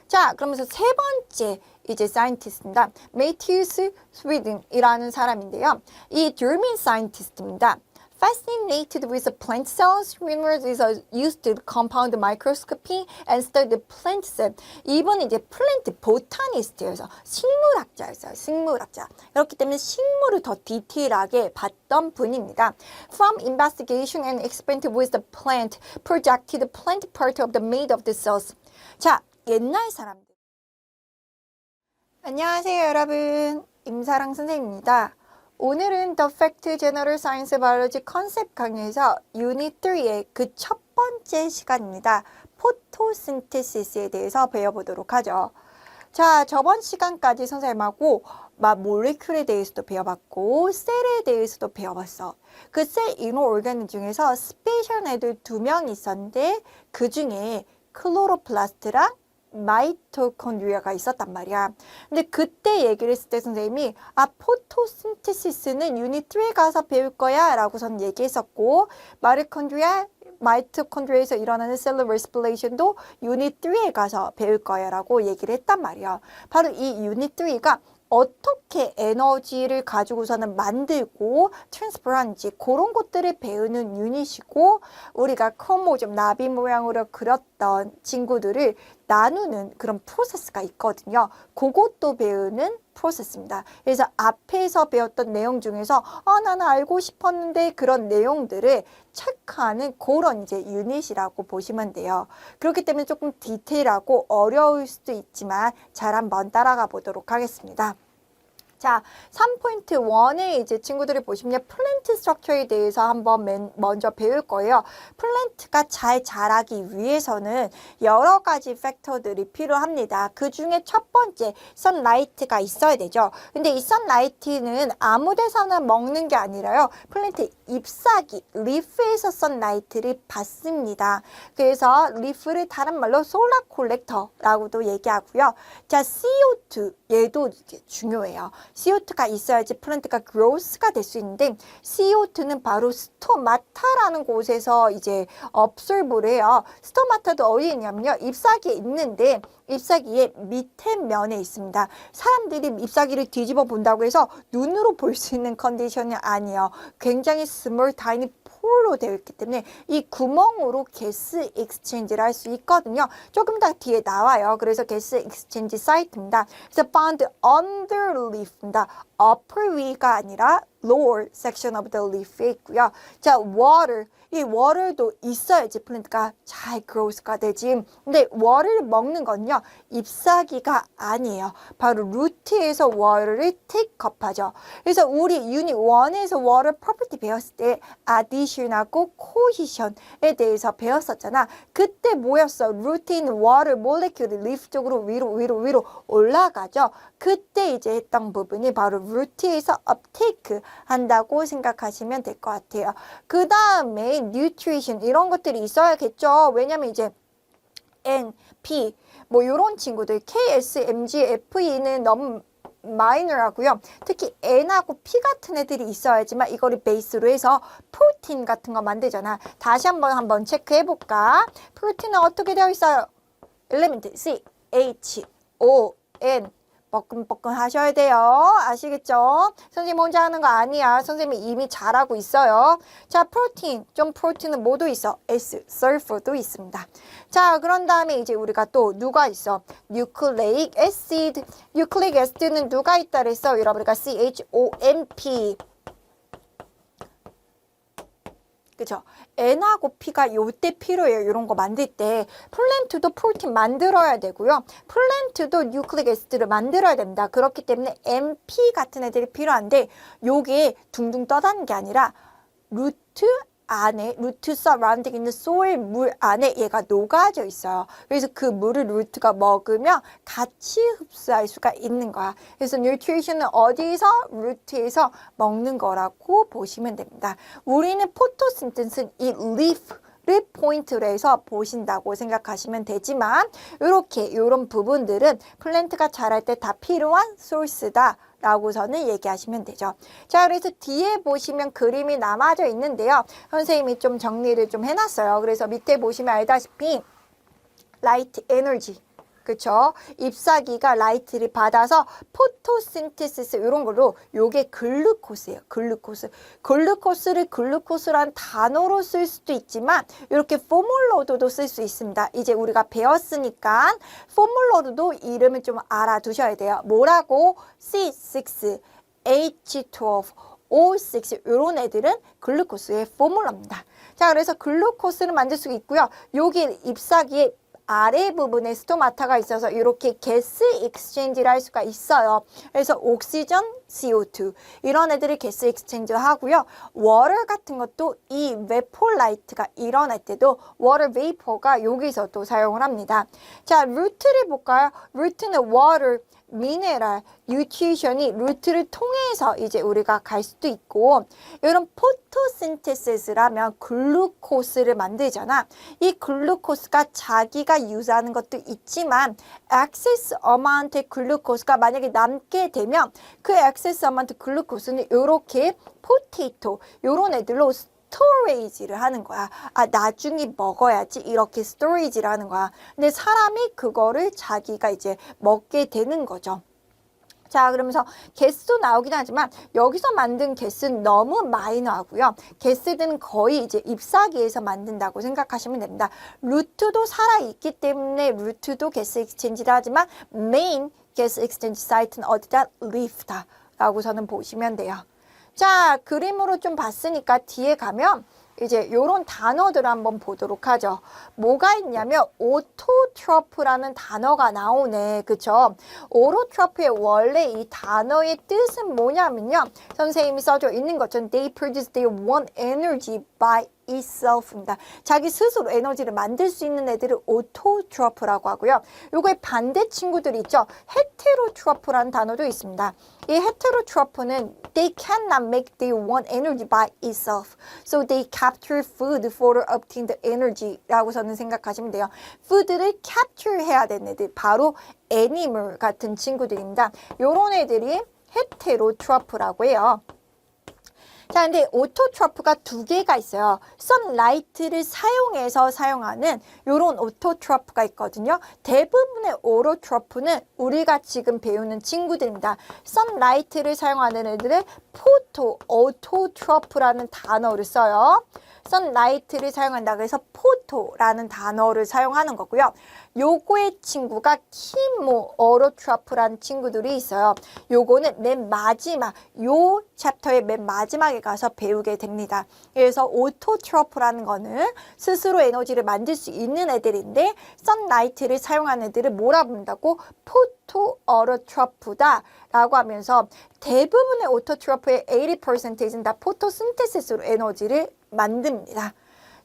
자, 그러면서 세 번째 이제 사이언티스트입니다. 메티우스 스위든이라는 사람인데요. 이 German 사이언티스트입니다. Fascinated with plant cells, Reynolds is used to compound microscopy and study the plant cell. 이분은 이제 플랜트 보타니스트여서 식물학자였어요. 식물학자. 그렇기 때문에 식물을 더 디테일하게 봤던 분입니다. From investigation and experiment with the plant, projected the plant part of the made of the cells. 자, 옛날 사람들. 안녕하세요, 여러분. 임사랑 선생님입니다. 오늘은 The Fact General Science Biology 컨셉 강의에서 유닛 3의 그 첫 번째 시간입니다. 포토신테시스에 대해서 배워보도록 하죠. 자, 저번 시간까지 선생님하고 몰레큘에 대해서도 배워봤고 셀에 대해서도 배워봤어. 그 셀 인호 오르간 중에서 스페셜 애들 2명 있었는데 그 중에 클로로플라스트랑 마이토콘드리아가 있었단 말이야. 근데 그때 얘기를 했을 때 선생님이 포토신테시스는 유닛 3에 가서 배울 거야 라고 선 얘기했었고 마이토콘드리아에서 일어나는 셀러 레스피레이션도 유닛 3에 가서 배울 거야 라고 얘기를 했단 말이야. 바로 이 유닛 3가 어떻게 에너지를 가지고서는 만들고 트랜스퍼하는지 그런 것들을 배우는 유닛이고 우리가 크로모좀 나비 모양으로 그렸던 친구들을 나누는 그런 프로세스가 있거든요. 그것도 배우는 프로세스입니다. 그래서 앞에서 배웠던 내용 중에서 나는 알고 싶었는데 그런 내용들을 체크하는 그런 이제 유닛이라고 보시면 돼요. 그렇기 때문에 조금 디테일하고 어려울 수도 있지만 잘 한번 따라가 보도록 하겠습니다. 자, 3.1에 이제 친구들이 보시면 플랜트 스트럭처에 대해서 한번 먼저 배울 거예요. 플랜트가 잘 자라기 위해서는 여러 가지 팩터들이 필요합니다. 그 중에 첫 번째, 선라이트가 있어야 되죠. 근데 이 선라이트는 아무 데서나 먹는 게 아니라요. 플랜트 잎사귀, 리프에서 선라이트를 받습니다. 그래서 리프를 다른 말로 솔라 콜렉터라고도 얘기하고요. 자, CO2, 얘도 이제 중요해요. CO2가 있어야지 플랜트가 growth가 될 수 있는데 CO2는 바로 스토마타라는 곳에서 이제 absorb를 해요. 스토마타도 어디에 있냐면요. 잎사귀에 있는데 잎사귀의 밑에 면에 있습니다. 사람들이 잎사귀를 뒤집어 본다고 해서 눈으로 볼 수 있는 컨디션이 아니에요. 굉장히 small, tiny 포로 되어 있기 때문에 이 구멍으로 가스 익스체인지를 할 수 있거든요. 조금 더 뒤에 나와요. 그래서 가스 익스체인지 사이트입니다. 그래서 found under leaf입니다. upper 위가 아니라 lower section of the leaf에 있고요. 자, water. 이 water도 있어야지 플랜트가 잘 growth가 되지. 근데 water를 먹는 건요. 잎사귀가 아니에요. 바로 루트에서 water를 take up하죠. 그래서 우리 유닛 1에서 water property 배웠을 때 addition하고 cohesion에 대해서 배웠었잖아. 그때 뭐였어? 루트에 있는 water molecule이 leaf 쪽으로 위로 올라가죠. 그때 이제 했던 부분이 바로 루트에서 uptake 한다고 생각하시면 될 것 같아요. 그 다음에 nutrition 이런 것들이 있어야겠죠. 왜냐면 이제 N, P 뭐 이런 친구들 K, S, M, G, F, E는 너무 마이너하고요. 특히 N하고 P 같은 애들이 있어야지만 이거를 베이스로 해서 프로틴 같은 거 만들잖아. 다시 한번 체크해 볼까? 프로틴은 어떻게 되어 있어요? 엘리멘트 C, H, O, N 뻐끔뻐끔 하셔야 돼요. 아시겠죠? 선생님 혼자 하는 거 아니야. 선생님이 이미 잘하고 있어요. 자, 프로틴은 뭐도 있어? S, sulfur도 있습니다. 자, 그런 다음에 이제 우리가 또 누가 있어? nucleic acid. nucleic acid는 누가 있다 그랬어? 여러분이가 CHOMP. 그죠? N하고 P가 요때 필요해요. 이런 거 만들 때. 플랜트도 프로틴 만들어야 되고요. 플랜트도 뉴클릭 애시드를 만들어야 됩니다. 그렇기 때문에 MP 같은 애들이 필요한데 요게 둥둥 떠다니는 게 아니라 루트 안에 루트 서라운딩 있는 소일 물 안에 얘가 녹아져 있어요. 그래서 그 물을 루트가 먹으면 같이 흡수할 수가 있는 거야. 그래서 뉴트리션은 어디서? 루트에서 먹는 거라고 보시면 됩니다. 우리는 포토신테시스는 이 리프를 포인트로 해서 보신다고 생각하시면 되지만 이런 부분들은 플랜트가 자랄 때 다 필요한 소스다 라고서는 얘기하시면 되죠. 자, 그래서 뒤에 보시면 그림이 남아져 있는데요. 선생님이 좀 정리를 좀 해놨어요. 그래서 밑에 보시면 알다시피 라이트 에너지, 그쵸? 잎사귀가 라이트를 받아서 포토신테시스 이런 걸로 요게 글루코스예요. 글루코스를 글루코스란 단어로 쓸 수도 있지만 이렇게 포뮬러로도 쓸 수 있습니다. 이제 우리가 배웠으니까 포뮬러로도 이름을 좀 알아두셔야 돼요. 뭐라고? C6, H12, O6 이런 애들은 글루코스의 포뮬러입니다. 자, 그래서 글루코스를 만들 수 있고요. 여기 잎사귀에 아래 부분에 스토마타가 있어서 이렇게 가스 익스체인지를 할 수가 있어요. 그래서 옥시전, CO2 이런 애들이 가스 익스체인지 하고요. 워터 같은 것도 이 베폴라이트가 일어날 때도 워터 베이퍼가 여기서 또 사용을 합니다. 자, 루트를 볼까요? 루트는 워터, 미네랄, 뉴트리션이 루트를 통해서 이제 우리가 갈 수도 있고 이런 포토신테시스라면 글루코스를 만들잖아. 이 글루코스가 자기가 유지하는 것도 있지만 액세스 어마운트의 글루코스가 만약에 남게 되면 그 액세스 어마운트 글루코스는 이렇게 포테이토 이런 애들로 스토리지를 하는 거야. 아, 나중에 먹어야지 이렇게 스토리지를 하는 거야. 근데 사람이 그거를 자기가 이제 먹게 되는 거죠. 자, 그러면서 가스도 나오긴 하지만 여기서 만든 가스는 너무 마이너하고요. 가스들은 거의 이제 잎사귀에서 만든다고 생각하시면 됩니다. 루트도 살아있기 때문에 루트도 가스 익스체인지를 하지만 메인 gas exchange site는 어디다? leaf다 라고 저는 보시면 돼요. 자, 그림으로 좀 봤으니까 뒤에 가면 이제 요런 단어들을 한번 보도록 하죠. 뭐가 있냐면 오토트로프라는 단어가 나오네. 그쵸? 오토트로프의 원래 이 단어의 뜻은 뭐냐면요. 선생님이 써져 있는 것처럼 they produce their own energy by itself입니다. 자기 스스로 에너지를 만들 수 있는 애들을 오토트로프라고 하고요. 요거의 반대 친구들이 있죠. 헤테로트로프라는 단어도 있습니다. 이 헤테로트로프는 they cannot make their own energy by itself. So they capture food for to obtain the energy라고 저는 생각하시면 돼요. food를 capture 해야 되는 애들, 바로 애니멀 같은 친구들입니다. 요런 애들이 헤테로트로프라고 해요. 자, 근데 오토트로프가 두 개가 있어요. 선라이트를 사용해서 사용하는 요런 오토트로프가 있거든요. 대부분의 오토트로프는 우리가 지금 배우는 친구들입니다. 선라이트를 사용하는 애들은 포토 오토트로프라는 단어를 써요. 선라이트를 사용한다고 해서 포토라는 단어를 사용하는 거고요. 요거의 친구가 키모 오토트로프라는 친구들이 있어요. 요거는 맨 마지막, 요 챕터의 맨 마지막에 가서 배우게 됩니다. 그래서 오토트로프라는 거는 스스로 에너지를 만들 수 있는 애들인데 선라이트를 사용하는 애들을 뭐라 부른다고? 포토 오토트로프다 라고 하면서 대부분의 오토트로프의 80%는 다 포토신테시스로 에너지를 만듭니다.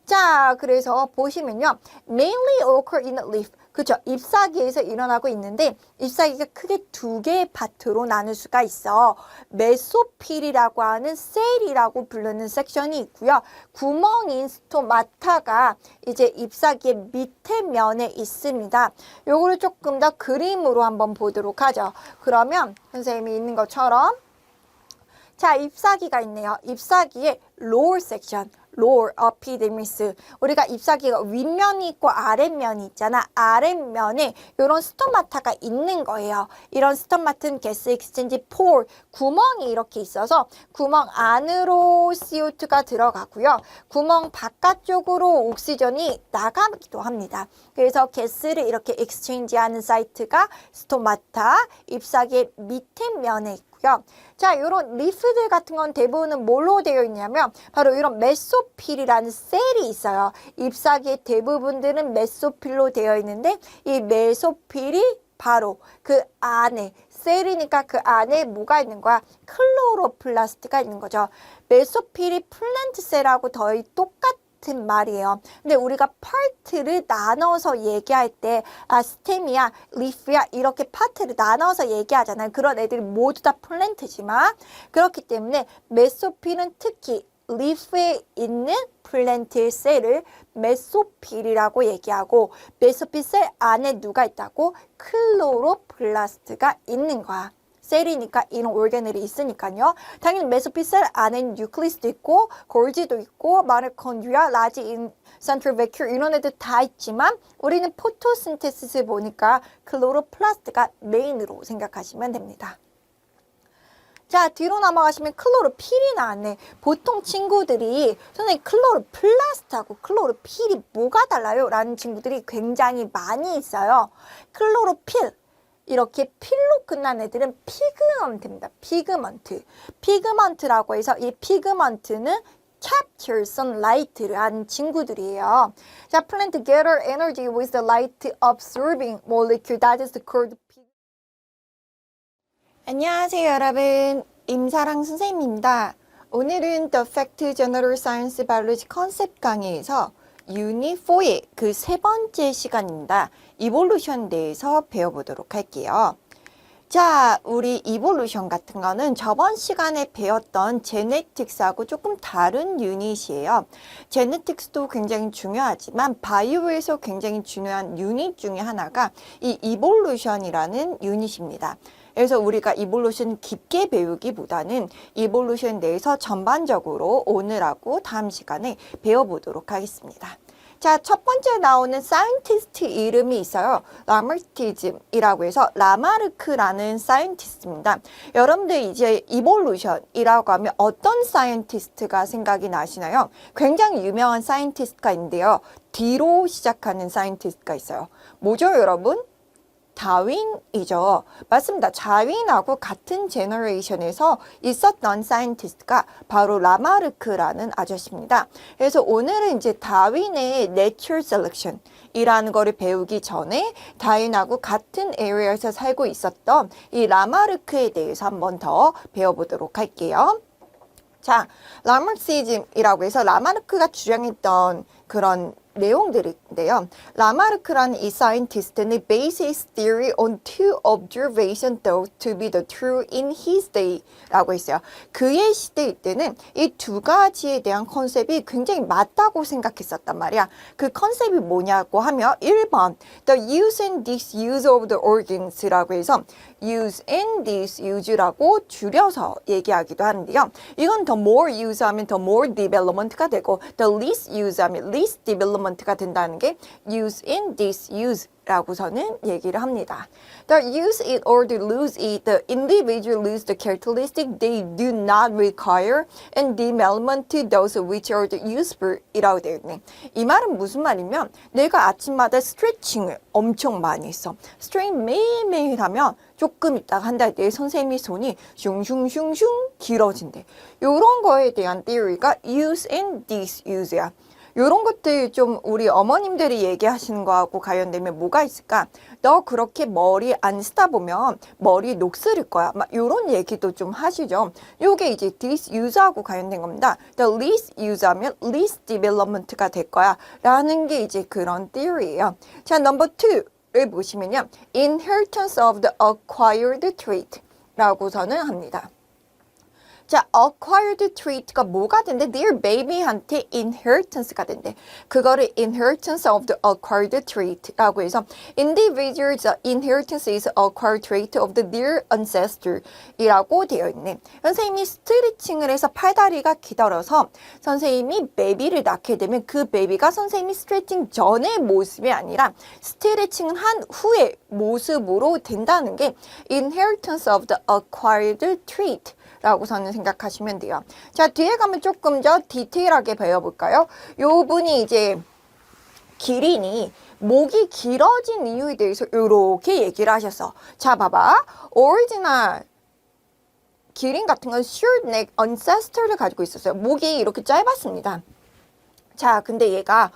자, 그래서 보시면요. mainly occur in a leaf. 그죠? 잎사귀에서 일어나고 있는데 잎사귀가 크게 두 개의 파트로 나눌 수가 있어. 메소필이라고 하는 셀이라고 부르는 섹션이 있고요. 구멍인 스토마타가 이제 잎사귀의 밑에 면에 있습니다. 요거를 조금 더 그림으로 한번 보도록 하죠. 그러면 선생님이 있는 것처럼 자, 잎사귀가 있네요. 잎사귀의 lower section, lower epidermis. 우리가 잎사귀가 윗면이 있고 아랫면이 있잖아. 아랫면에 이런 스토마타가 있는 거예요. 이런 스토마타는 가스 익스체인지 폴, 구멍이 이렇게 있어서 구멍 안으로 CO2가 들어가고요. 구멍 바깥쪽으로 옥시전이 나가기도 합니다. 그래서 가스를 이렇게 익스체인지하는 사이트가 스토마타, 잎사귀의 밑에 면에 있고 자, 이런 리프들 같은 건 대부분은 뭘로 되어 있냐면 바로 이런 메소필이라는 셀이 있어요. 잎사귀의 대부분들은 메소필로 되어 있는데 이 메소필이 바로 그 안에 셀이니까 그 안에 뭐가 있는 거야? 클로로플라스트가 있는 거죠. 메소필이 플랜트 셀하고 거의 똑같은 말이에요. 근데 우리가 파트를 나눠서 얘기할 때 스템이야, 리프야 이렇게 파트를 나눠서 얘기하잖아요. 그런 애들이 모두 다 플랜트지만 그렇기 때문에 메소필은 특히 리프에 있는 플랜트 셀을 메소필이라고 얘기하고 메소필 셀 안에 누가 있다고? 클로로플라스트가 있는 거야. 셀이니까 이런 오르가넬이 있으니까요. 당연히 메소필 셀 안에는 뉴클리스도 있고 골지도 있고 마이토콘드리아, 라지 센트럴 베큐 이런 애들 다 있지만 우리는 포토신테시스 보니까 클로로플라스트가 메인으로 생각하시면 됩니다. 자, 뒤로 넘어가시면 클로로필이 나왔네. 보통 친구들이 선생님 클로로플라스트하고 클로로필이 뭐가 달라요? 라는 친구들이 굉장히 많이 있어요. 클로로필 이렇게 필로 끝난 애들은 피그먼트입니다. 피그먼트. 피그먼트라고 해서 이 피그먼트는 capture sunlight를 하는 친구들이에요. 자, plant gather energy with the light absorbing molecule that is called pigment. 안녕하세요, 여러분. 임사랑 선생님입니다. 오늘은 The Fact General Science Biology Concept 강의에서 유닛 4의 그 세 번째 시간입니다. 이볼루션에 대해서 배워보도록 할게요. 자, 우리 이볼루션 같은 거는 저번 시간에 배웠던 제네틱스하고 조금 다른 유닛이에요. 제네틱스도 굉장히 중요하지만 바이오에서 굉장히 중요한 유닛 중에 하나가 이 이볼루션이라는 유닛입니다. 그래서 우리가 이볼루션 깊게 배우기보다는 이볼루션에 대해서 전반적으로 오늘하고 다음 시간에 배워보도록 하겠습니다. 자, 첫 번째 나오는 사이언티스트 이름이 있어요. 라마르키즘이라고 해서 라마르크라는 사이언티스트입니다. 여러분들 이제 이볼루션이라고 하면 어떤 사이언티스트가 생각이 나시나요? 굉장히 유명한 사이언티스트가 있는데요. D로 시작하는 사이언티스트가 있어요. 뭐죠, 여러분? 다윈이죠. 맞습니다. 다윈하고 같은 제너레이션에서 있었던 사이언티스트가 바로 라마르크라는 아저씨입니다. 그래서 오늘은 이제 다윈의 Nature Selection 이라는 거를 배우기 전에 다윈하고 같은 에리어에서 살고 있었던 이 라마르크에 대해서 한번 더 배워보도록 할게요. 자, 라마르시즘이라고 해서 라마르크가 주장했던 그런 내용들인데요. 라마르크라는 이 사이언티스트는 base his theory on two observations thought to be the true in his day라고 했어요. 그의 시대일 때는 이 두 가지에 대한 컨셉이 굉장히 맞다고 생각했었단 말이야. 그 컨셉이 뭐냐고 하면 1번 the use and disuse of the organs라고 해서 use and disuse라고 줄여서 얘기하기도 하는데요. 이건 the more use 하면 the more development가 되고 the least use 하면 least development가 된다는 게 use and disuse 라고서는 얘기를 합니다. The use it or the lose it, the individual lose the characteristic they do not require and development to those which are useful 이라고 되어 있네. 이 말은 무슨 말이면 내가 아침마다 스트레칭을 엄청 많이 했어. 스트레칭 매일매일 하면 조금 있다가 한 달 뒤에 선생님이 손이 슝슝슝슝 길어진대. 이런 거에 대한 theory가 use and disuse야. 이런 것들 좀 우리 어머님들이 얘기하시는 거하고 관련되면 뭐가 있을까? 너 그렇게 머리 안 쓰다 보면 머리 녹슬일 거야. 막 이런 얘기도 좀 하시죠. 요게 이제 disuse하고 관련된 겁니다. The least use 하면 least development가 될 거야. 라는 게 이제 그런 theory예요. 자, number 2를 보시면요. Inheritance of the acquired trait 라고서는 합니다. 자, acquired trait가 뭐가 된대? Their baby한테 inheritance가 된대. 그거를 inheritance of the acquired trait라고 해서 individual's inheritance is acquired trait of their ancestor이라고 되어 있네. 선생님이 스트레칭을 해서 팔다리가 기다려서 선생님이 베비를 낳게 되면 그 베비가 선생님이 스트레칭 전의 모습이 아니라 스트레칭을 한 후의 모습으로 된다는 게 inheritance of the acquired trait 라고서는 생각하시면 돼요. 자, 뒤에 가면 조금 더 디테일하게 배워볼까요? 요 분이 이제 기린이 목이 길어진 이유에 대해서 이렇게 얘기를 하셨어. 자, 봐봐. 오리지널 기린 같은 건 short neck ancestor를 가지고 있었어요. 목이 이렇게 짧았습니다. 자, 근데 얘가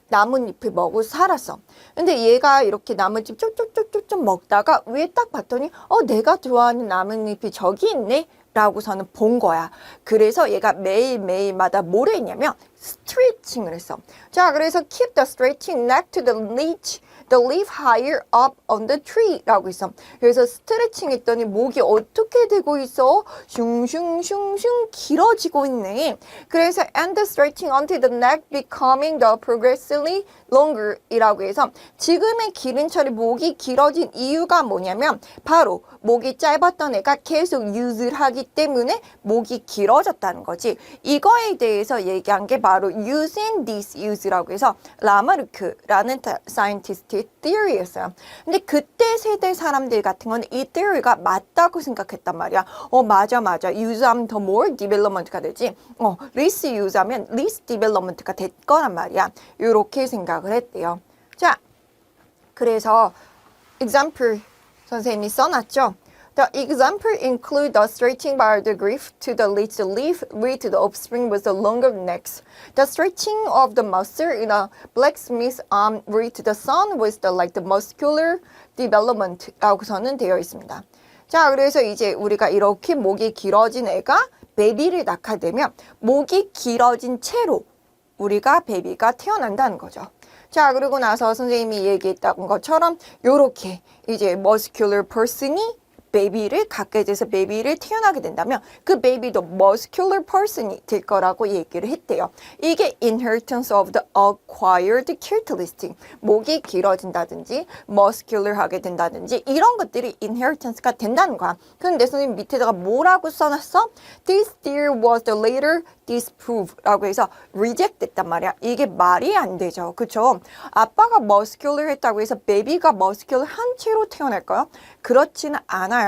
나뭇잎을 먹고 살았어. 근데 얘가 이렇게 나뭇잎 쭉쭉쭉쭉 먹다가 위에 딱 봤더니 내가 좋아하는 나뭇잎이 저기 있네 라고서는 본 거야. 그래서 얘가 매일매일마다 뭘 했냐면 스트레칭을 했어. 자, 그래서 keep the stretching neck to the leaf higher up on the tree 라고 있어. 그래서 스트레칭 했더니 목이 어떻게 되고 있어? 슝슝슝슝 길어지고 있네. 그래서 and the stretching until the neck becoming the progressively longer 이라고 해서 지금의 기린처럼 목이 길어진 이유가 뭐냐면 바로 목이 짧았던 애가 계속 use를 하기 때문에 목이 길어졌다는 거지. 이거에 대해서 얘기한 게 바로 use and disuse라고 해서 라마르크라는 사이언티스트의 theory였어요. 근데 그때 세대 사람들 같은 건 이 theory가 맞다고 생각했단 말이야. 맞아. use하면 더 more development가 되지. least use하면 least development가 될 거란 말이야. 이렇게 생각을 했대요. 자, 그래서 example 선생님이 써놨죠. The example include the stretching by the growth to the leaf with the offspring with the longer necks. The stretching of the muscle in a blacksmith's arm with the sun with the muscular development라고서는 되어 있습니다. 자, 그래서 이제 우리가 이렇게 목이 길어진 애가 베비를 낳게 되면 목이 길어진 채로 우리가 베비가 태어난다는 거죠. 자, 그리고 나서 선생님이 얘기했던 것처럼 요렇게 이제 muscular person이 베이비를 갖게 돼서 베이비를 태어나게 된다면 그 베이비도 muscular person이 될 거라고 얘기를 했대요. 이게 inheritance of the acquired characteristic. 목이 길어진다든지 muscular 하게 된다든지 이런 것들이 inheritance가 된다는 거야. 그런데 선생님 밑에다가 뭐라고 써놨어? This theory was the later disproved 라고 해서 reject 됐단 말이야. 이게 말이 안 되죠. 그쵸? 아빠가 muscular 했다고 해서 베이비가 muscular 한 채로 태어날까요? 그렇지는 않아요.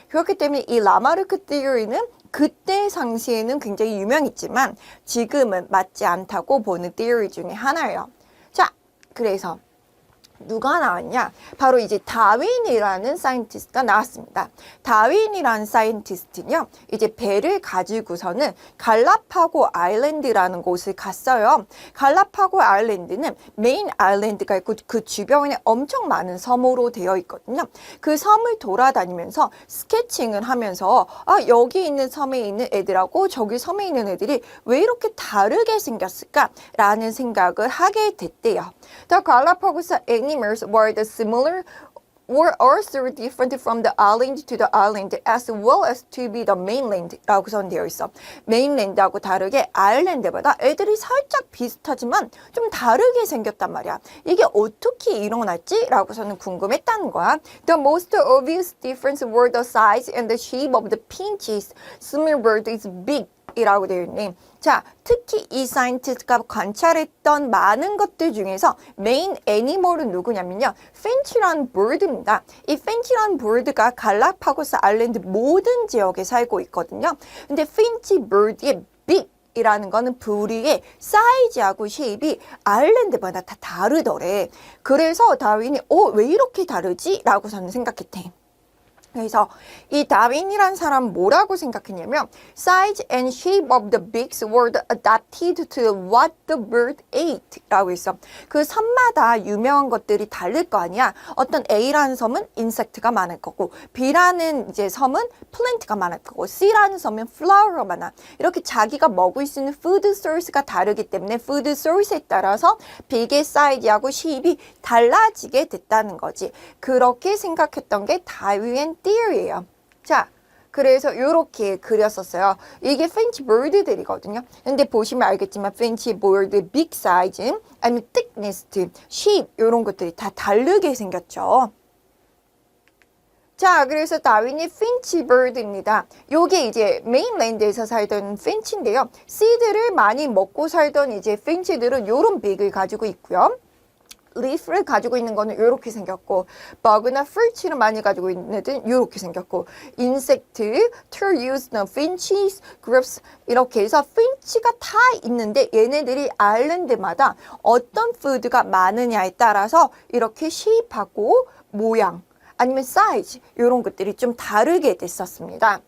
그렇기 때문에 이 라마르크 theory는 그때 당시에는 굉장히 유명했지만 지금은 맞지 않다고 보는 theory 중에 하나예요. 자, 그래서 누가 나왔냐? 바로 이제 다윈이라는 사이언티스트가 나왔습니다. 다윈이라는 사이언티스트는요, 이제 배를 가지고서는 갈라파고 아일랜드라는 곳을 갔어요. 갈라파고 아일랜드는 메인 아일랜드가 있고 그 주변에 엄청 많은 섬으로 되어 있거든요. 그 섬을 돌아다니면서 스케칭을 하면서 여기 있는 섬에 있는 애들하고 저기 섬에 있는 애들이 왜 이렇게 다르게 생겼을까라는 생각을 하게 됐대요. The Galapagos animals were the similar were also different from the island to the island as well as to be the mainland 라고 선되어 있어. 메인랜드하고 다르게 아일랜드보다 애들이 살짝 비슷하지만 좀 다르게 생겼단 말이야. 이게 어떻게 일어났지? 라고서는 궁금했다는 거야. The most obvious difference were the size and the shape of the pinches. Similar bird is big. 이라고 되어 있네. 자, 특히 이 사이언티스트가 관찰했던 많은 것들 중에서 메인 애니멀은 누구냐면요. finch라는 bird입니다. 이 finch라는 bird가 갈라파고스 아일랜드 모든 지역에 살고 있거든요. 근데 finch bird의 big 이라는 거는 부리의 사이즈하고 쉐입이 아일랜드마다 다 다르더래. 그래서 다윈이 왜 이렇게 다르지? 라고 저는 생각했대. 그래서 이 다윈이란 사람 뭐라고 생각했냐면 size and shape of the beaks were adapted to what the bird ate 라고 했어. 그 섬마다 유명한 것들이 다를 거 아니야. 어떤 A라는 섬은 인섹트가 많을 거고 B라는 이제 섬은 플랜트가 많을 거고 C라는 섬은 flower가 많아. 이렇게 자기가 먹을 수 있는 food source가 다르기 때문에 food source에 따라서 beak의 사이즈하고 shape이 달라지게 됐다는 거지. 그렇게 생각했던 게 다윈의 theory예요. 자, 그래서 이렇게 그렸었어요. 이게 finch bird들이거든요. 근데 보시면 알겠지만 finch bird big size, 아니면 thickness, shape 이런 것들이 다 다르게 생겼죠. 자, 그래서 다윈이 finch bird입니다. 요게 이제 메인랜드에서 살던 finch인데요. 씨드를 많이 먹고 살던 이제 finch들은 요런 beak을 가지고 있고요. leaf를 가지고 있는 거는 이렇게 생겼고 bug나 fruit를 많이 가지고 있는 애들은 이렇게 생겼고 insect, turtles, finches, grubs 이렇게 해서 finch가 다 있는데 얘네들이 아일랜드마다 어떤 푸드가 많으냐에 따라서 이렇게 shape하고 모양 아니면 사이즈 이런 것들이 좀 다르게 됐었습니다.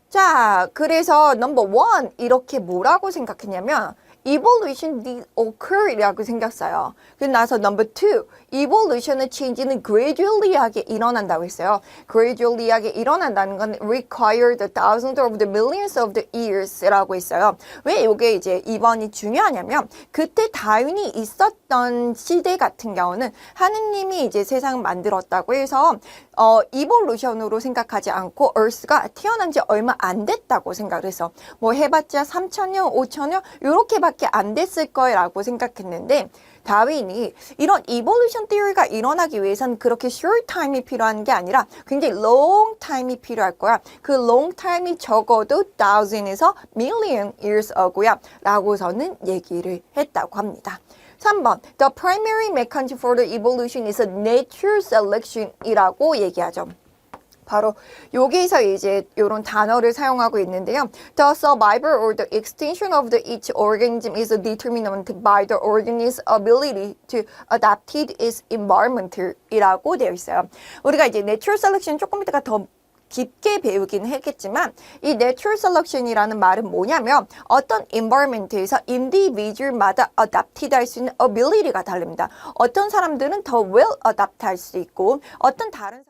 자, 그래서 넘버 원 이렇게 뭐라고 생각했냐면 evolution did occur 라고 생겼어요. 그리고 나서 number two, evolution의 change는 gradually 하게 일어난다고 했어요. gradually 하게 일어난다는 건 required thousands of the millions of the years 라고 했어요. 왜 이게 이제 2번이 중요하냐면 그때 다윈이 있었던 시대 같은 경우는 하느님이 이제 세상을 만들었다고 해서 evolution으로 생각하지 않고 earth가 태어난 지 얼마 안 됐다고 생각을 해서 뭐 해봤자 3,000년, 5,000년 이렇게밖에 안 됐을 거라고 생각했는데 다윈이 이런 evolution theory가 일어나기 위해서는 그렇게 short time이 필요한 게 아니라 굉장히 long time이 필요할 거야. 그 long time이 적어도 thousand에서 million years ago야 라고서는 얘기를 했다고 합니다. 3번, the primary mechanism for the evolution is natural selection 이라고 얘기하죠. 바로 여기서 이제 이런 단어를 사용하고 있는데요. The survival or the extinction of the each organism is determined by the organism's ability to adapt its environment 이라고 되어 있어요. 우리가 이제 natural selection 조금 이따가 더 깊게 배우긴 했겠지만 이 natural selection이라는 말은 뭐냐면 어떤 environment에서 individual마다 adapted 할 수 있는 ability가 다릅니다. 어떤 사람들은 더 well adapt 할 수 있고 어떤 다른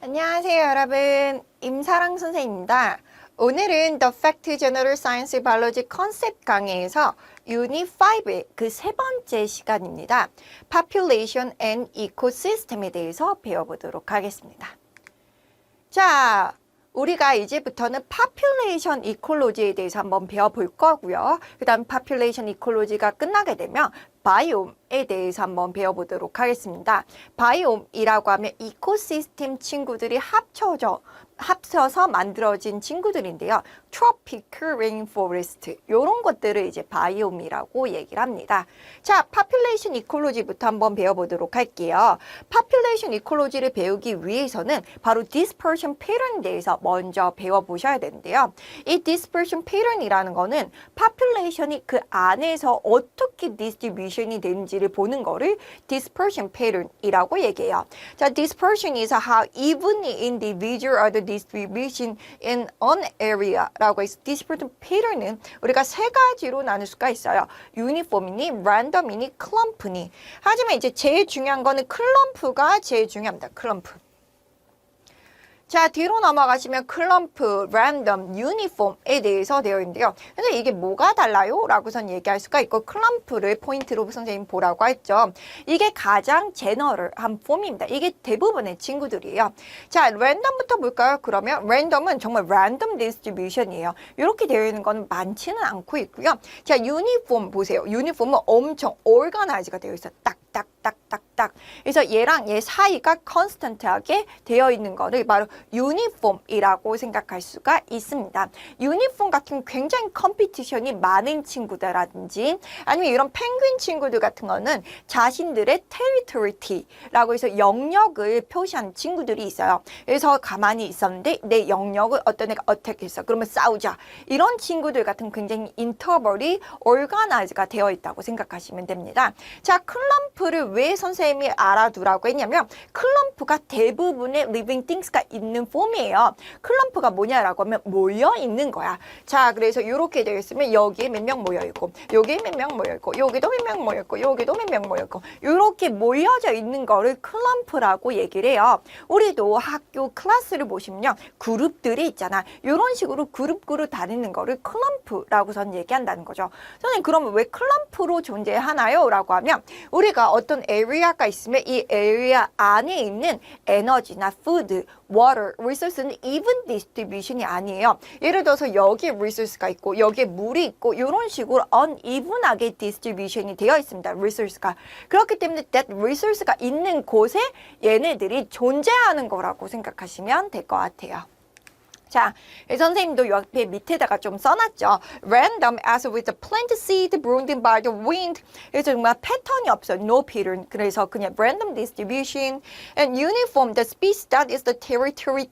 안녕하세요 여러분, 임사랑 선생님입니다. 오늘은 The Fact General Science Biology Concept 강의에서 Unit 5의 그 세 번째 시간입니다. Population and Ecosystem에 대해서 배워보도록 하겠습니다. 자, 우리가 이제부터는 population ecology에 대해서 한번 배워볼 거고요. 그 다음 population ecology가 끝나게 되면 바이옴에 대해서 한번 배워보도록 하겠습니다. 바이옴이라고 하면 이코시스템 친구들이 합쳐져 합쳐서 만들어진 친구들인데요. tropical rainforest 이런 것들을 이제 바이옴이라고 얘기를 합니다. 자, population ecology부터 한번 배워보도록 할게요. population ecology를 배우기 위해서는 바로 dispersion pattern에 대해서 먼저 배워보셔야 되는데요. 이 dispersion pattern이라는 거는 population이 그 안에서 어떻게 distribution이 되는지를 보는 거를 dispersion pattern이라고 얘기해요. 자, dispersion is how evenly individual are the distribution in an area라고 해서 dispersion pattern은 우리가 세 가지로 나눌 수가 있어요. 유니폼이니, 랜덤이니, 클럼프니. 하지만 이제 제일 중요한 거는 클럼프가 제일 중요합니다. 클럼프. 자, 뒤로 넘어가시면 클럼프, 랜덤, 유니폼에 대해서 되어 있는데요. 근데 이게 뭐가 달라요? 라고선 얘기할 수가 있고 클럼프를 포인트로 선생님 보라고 했죠. 이게 가장 제너럴한 폼입니다. 이게 대부분의 친구들이에요. 자, 랜덤부터 볼까요? 그러면 랜덤은 정말 랜덤 디스트리뷰션이에요. 이렇게 되어 있는 건 많지는 않고 있고요. 자, 유니폼 보세요. 유니폼은 엄청 오르가나이즈가 되어 있어요. 딱딱딱딱딱. 그래서 얘랑 얘 사이가 컨스턴트하게 되어 있는 거를 바로 유니폼이라고 생각할 수가 있습니다. 유니폼 같은 굉장히 컴피티션이 많은 친구들라든지 아니면 이런 펭귄 친구들 같은 거는 자신들의 테리토리티라고 해서 영역을 표시하는 친구들이 있어요. 그래서 가만히 있었는데 내 영역을 어떤 애가 어택했어. 그러면 싸우자. 이런 친구들 같은 굉장히 인터벌이 오르가나이즈가 되어 있다고 생각하시면 됩니다. 자, 클럼프를 왜 선생님이 알아두라고 했냐면 클럼프가 대부분의 living things가 있는 폼이에요. 클럼프가 뭐냐라고 하면 모여 있는 거야. 자, 그래서 이렇게 되어 있으면 여기에 몇 명 모여 있고 여기에 몇 명 모여 있고 여기도 몇 명 모여 있고 여기도 몇 명 모여 있고 이렇게 모여져 있는 거를 클럼프라고 얘기를 해요. 우리도 학교 클래스를 보시면요. 그룹들이 있잖아. 이런 식으로 그룹 다니는 거를 클럼프라고선 얘기한다는 거죠. 선생님 그러면 왜 클럼프로 존재하나요? 라고 하면 우리가 어떤 에리아가 있으면 이 에리아 안에 있는 에너지나 푸드, water, resource는 even distribution이 아니에요. 예를 들어서 여기에 resource가 있고 여기에 물이 있고 이런 식으로 uneven하게 distribution이 되어 있습니다. resource가. 그렇기 때문에 that resource가 있는 곳에 얘네들이 존재하는 거라고 생각하시면 될 것 같아요. 자, 선생님도 옆에 밑에다가 좀 써놨죠. Random as with the plant seed blown by the wind. 그래서 정말 패턴이 없어요. No pattern. 그래서 그냥 random distribution. And uniform, the species that is the territory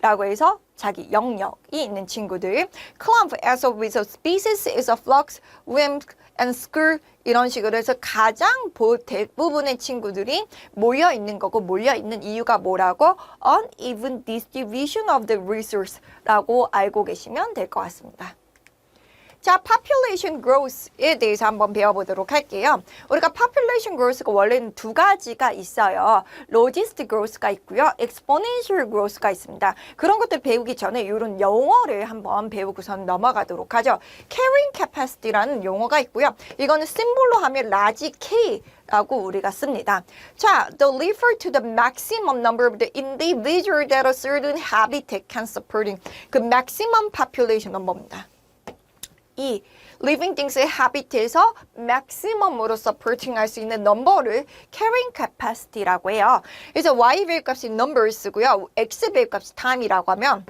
라고 해서 자기 영역이 있는 친구들. Clump as with the species is a flux, whim, and skirt. 이런 식으로 해서 가장 대부분의 친구들이 모여 있는 거고 몰려 있는 이유가 뭐라고? Uneven distribution of the resource라고 알고 계시면 될 것 같습니다. 자, population growth에 대해서 한번 배워보도록 할게요. 우리가 population growth가 원래는 두 가지가 있어요. logistic growth가 있고요. exponential growth가 있습니다. 그런 것들 배우기 전에 이런 용어를 한번 배우고선 넘어가도록 하죠. carrying capacity라는 용어가 있고요. 이거는 심볼로 하면 large K 라고 우리가 씁니다. 자, the refer to the maximum number of the individual that a certain habitat can supporting. 그 maximum population 넘버입니다. 이 living things의 habitat에서 maximum으로 supporting 할 수 있는 넘버를 carrying capacity라고 해요. 그래서 y 배열 값이 number 쓰고요. x 배열 값이 time이라고 하면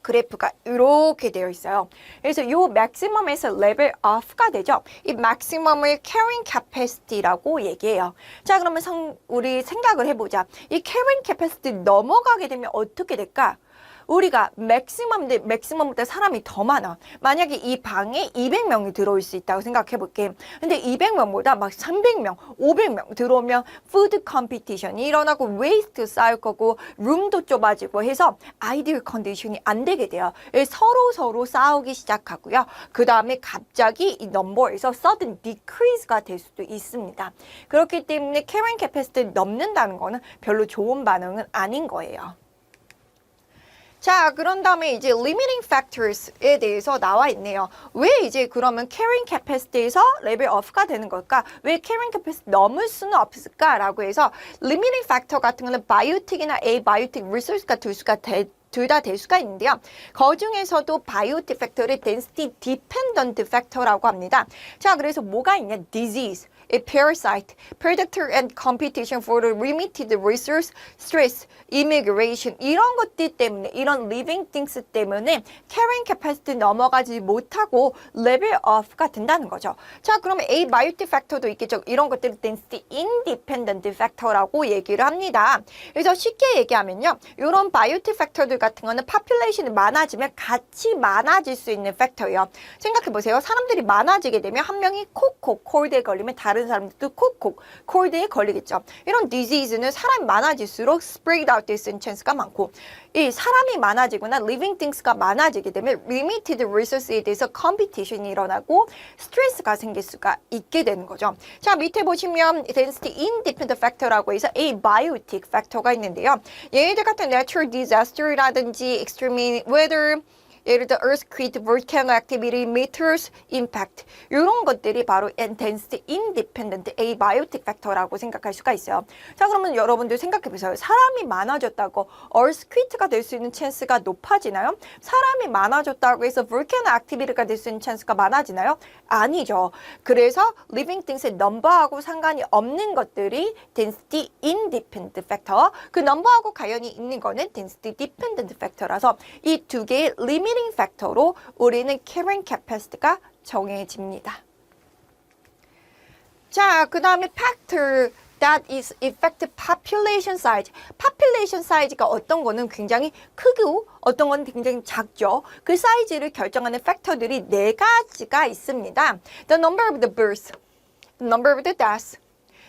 그래프가 이렇게 되어 있어요. 그래서 이 maximum에서 level off가 되죠. 이 maximum을 carrying capacity라고 얘기해요. 자, 그러면 우리 생각을 해보자. 이 carrying capacity 넘어가게 되면 어떻게 될까? 우리가 맥시멈보다 사람이 더 많아. 만약에 이 방에 200명이 들어올 수 있다고 생각해 볼게. 근데 200명보다 막 300명, 500명 들어오면 푸드 컴피티션이 일어나고 웨이스트 쌓일 거고 룸도 좁아지고 해서 아이디얼 컨디션이 안 되게 돼요. 서로 싸우기 시작하고요. 그 다음에 갑자기 이 넘버에서 sudden decrease가 될 수도 있습니다. 그렇기 때문에 carrying capacity 넘는다는 거는 별로 좋은 반응은 아닌 거예요. 자, 그런 다음에 이제 limiting factors에 대해서 나와 있네요. 왜 이제 그러면 carrying capacity에서 level off가 되는 걸까? 왜 carrying capacity 넘을 수는 없을까라고 해서 limiting factor 같은 거는 biotic이나 abiotic resource가 둘 다 될 수가 있는데요. 그 중에서도 biotic factor를 density dependent factor라고 합니다. 자, 그래서 뭐가 있냐? disease. a parasite, predator and competition for the limited resource, stress, immigration 이런 것들 때문에 이런 living things 때문에 carrying capacity 넘어가지 못하고 level off가 된다는 거죠. 자, 그러면 abiotic factor도 있겠죠. 이런 것들을 density independent factor라고 얘기를 합니다. 그래서 쉽게 얘기하면요. 이런 biotic factor들 같은 거는 population이 많아지면 같이 많아질 수 있는 팩터예요. 생각해보세요. 사람들이 많아지게 되면 한 명이 콕콕 콜드에 걸리면 다른 사람들도 콕콕 콜드에 걸리겠죠. 이런 disease는 사람이 많아질수록 spread out 될 수 있는 chance가 많고 이 사람이 많아지거나 living things가 많아지게 되면 limited resource에 대해서 competition이 일어나고 스트레스가 생길 수가 있게 되는 거죠. 자, 밑에 보시면 density independent factor라고 해서 abiotic factor가 있는데요. 얘네들 같은 natural disaster라든지 extreme weather 예를 들어 earthquake, volcano activity, meteors, impact 이런 것들이 바로 density independent abiotic factor라고 생각할 수가 있어요. 자, 그러면 여러분들 생각해보세요. 사람이 많아졌다고 earthquake가 될 수 있는 찬스가 높아지나요? 사람이 많아졌다고 해서 volcano activity가 될 수 있는 찬스가 많아지나요? 아니죠. 그래서 living things의 넘버하고 상관이 없는 것들이 density independent factor, 그 넘버하고 관련이 있는 거는 density dependent factor라서 이 두 개의 limiting factor로 우리는 carrying capacity가 정해집니다. 자, 그 다음에 factor that is effective population size. population size가 어떤 거는 굉장히 크고 어떤 건 굉장히 작죠. 그 사이즈를 결정하는 팩터들이 네 가지가 있습니다. The number of the births, the number of the deaths,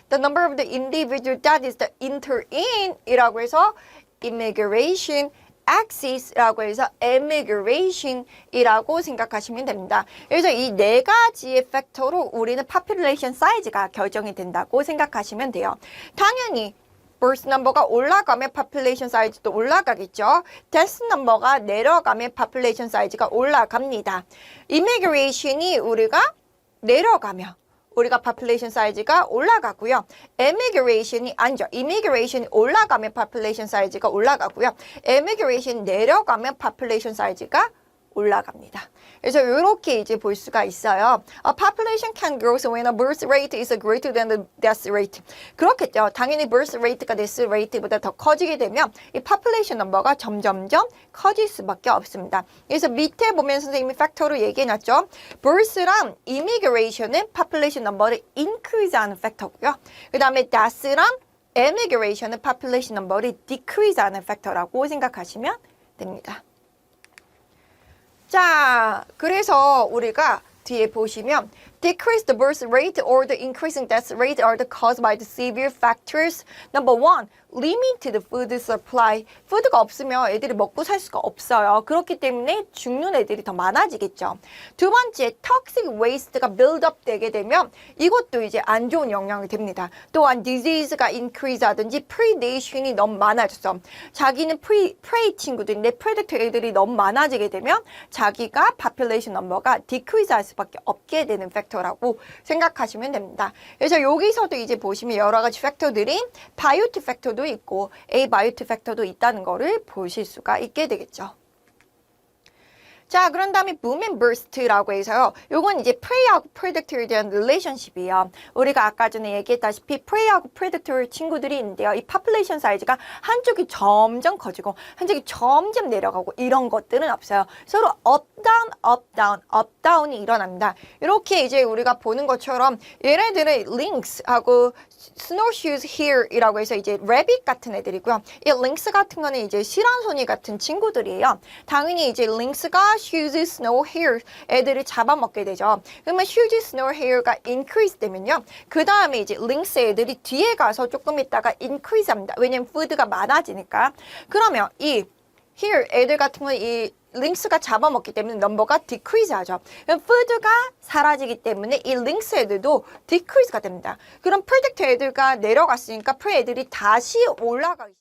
the number of the individual that is the inter-in 이라고 해서 immigration, axis라고 해서 emigration이라고 생각하시면 됩니다. 그래서 이 네 가지의 팩터로 우리는 population size가 결정이 된다고 생각하시면 돼요. 당연히 birth number가 올라가면 population size도 올라가겠죠. death number가 내려가면 population size가 올라갑니다. immigration이 우리가 내려가면 우리가 population 사이즈가 올라가고요. emigration이 아니죠. immigration이 올라가면 population 사이즈가 올라가고요. emigration 내려가면 population 사이즈가 올라갑니다. 그래서 이렇게 이제 볼 수가 있어요. A population can grow when a birth rate is greater than the death rate. 그렇겠죠. 당연히 birth rate가 death rate보다 더 커지게 되면 이 population 넘버가 점점점 커질 수밖에 없습니다. 그래서 밑에 보면 선생님이 팩터로 얘기해놨죠. birth랑 immigration은 population 넘버를 increase하는 팩터고요. 그 다음에 death랑 emigration은 population 넘버를 decrease하는 팩터라고 생각하시면 됩니다. 자, 그래서 우리가 뒤에 보시면 decrease the birth rate or the increasing death rate are caused by the severe factors. Number one, limited food supply. 푸드가 없으면 애들이 먹고 살 수가 없어요. 그렇기 때문에 죽는 애들이 더 많아지겠죠. 두 번째, toxic waste가 build up 되게 되면 이것도 이제 안 좋은 영향이 됩니다. 또한 disease가 increase 하든지 predation이 너무 많아졌어. 자기는 prey 친구들인데 predator 애들이 너무 많아지게 되면 자기가 population number가 decrease 할 수밖에 없게 되는 팩터라고 생각하시면 됩니다. 그래서 여기서도 이제 보시면 여러 가지 팩터들이 biotic 팩터도 있고 abiotic 팩터도 있다는 거를 보실 수가 있게 되겠죠. 자, 그런 다음에 boom and burst라고 해서요. 요건 이제 prey하고 predator에 대한 relationship이에요. 우리가 아까 전에 얘기했다시피 prey하고 predator 친구들이 있는데요. 이 population 사이즈가 한쪽이 점점 커지고 한쪽이 점점 내려가고 이런 것들은 없어요. 서로 up, down, up, down, up, down이 일어납니다. 이렇게 이제 우리가 보는 것처럼 얘네들은 lynx하고 snowshoes here이라고 해서 이제 rabbit 같은 애들이고요. 이 lynx 같은 거는 이제 실한손이 같은 친구들이에요. 당연히 이제 lynx가 shoes, snow hair 애들을 잡아먹게 되죠. 그러면 shoes, snow hair가 increase 되면요. 그 다음에 이제 lynx 애들이 뒤에 가서 조금 있다가 increase 합니다. 왜냐면 food가 많아지니까. 그러면 이 here 애들 같은 건 이 링스가 잡아먹기 때문에 넘버가 decrease 하죠. 그럼 food가 사라지기 때문에 이 링스 애들도 decrease가 됩니다. 그럼 predator 애들가 내려갔으니까 prey 애들이 다시 올라가기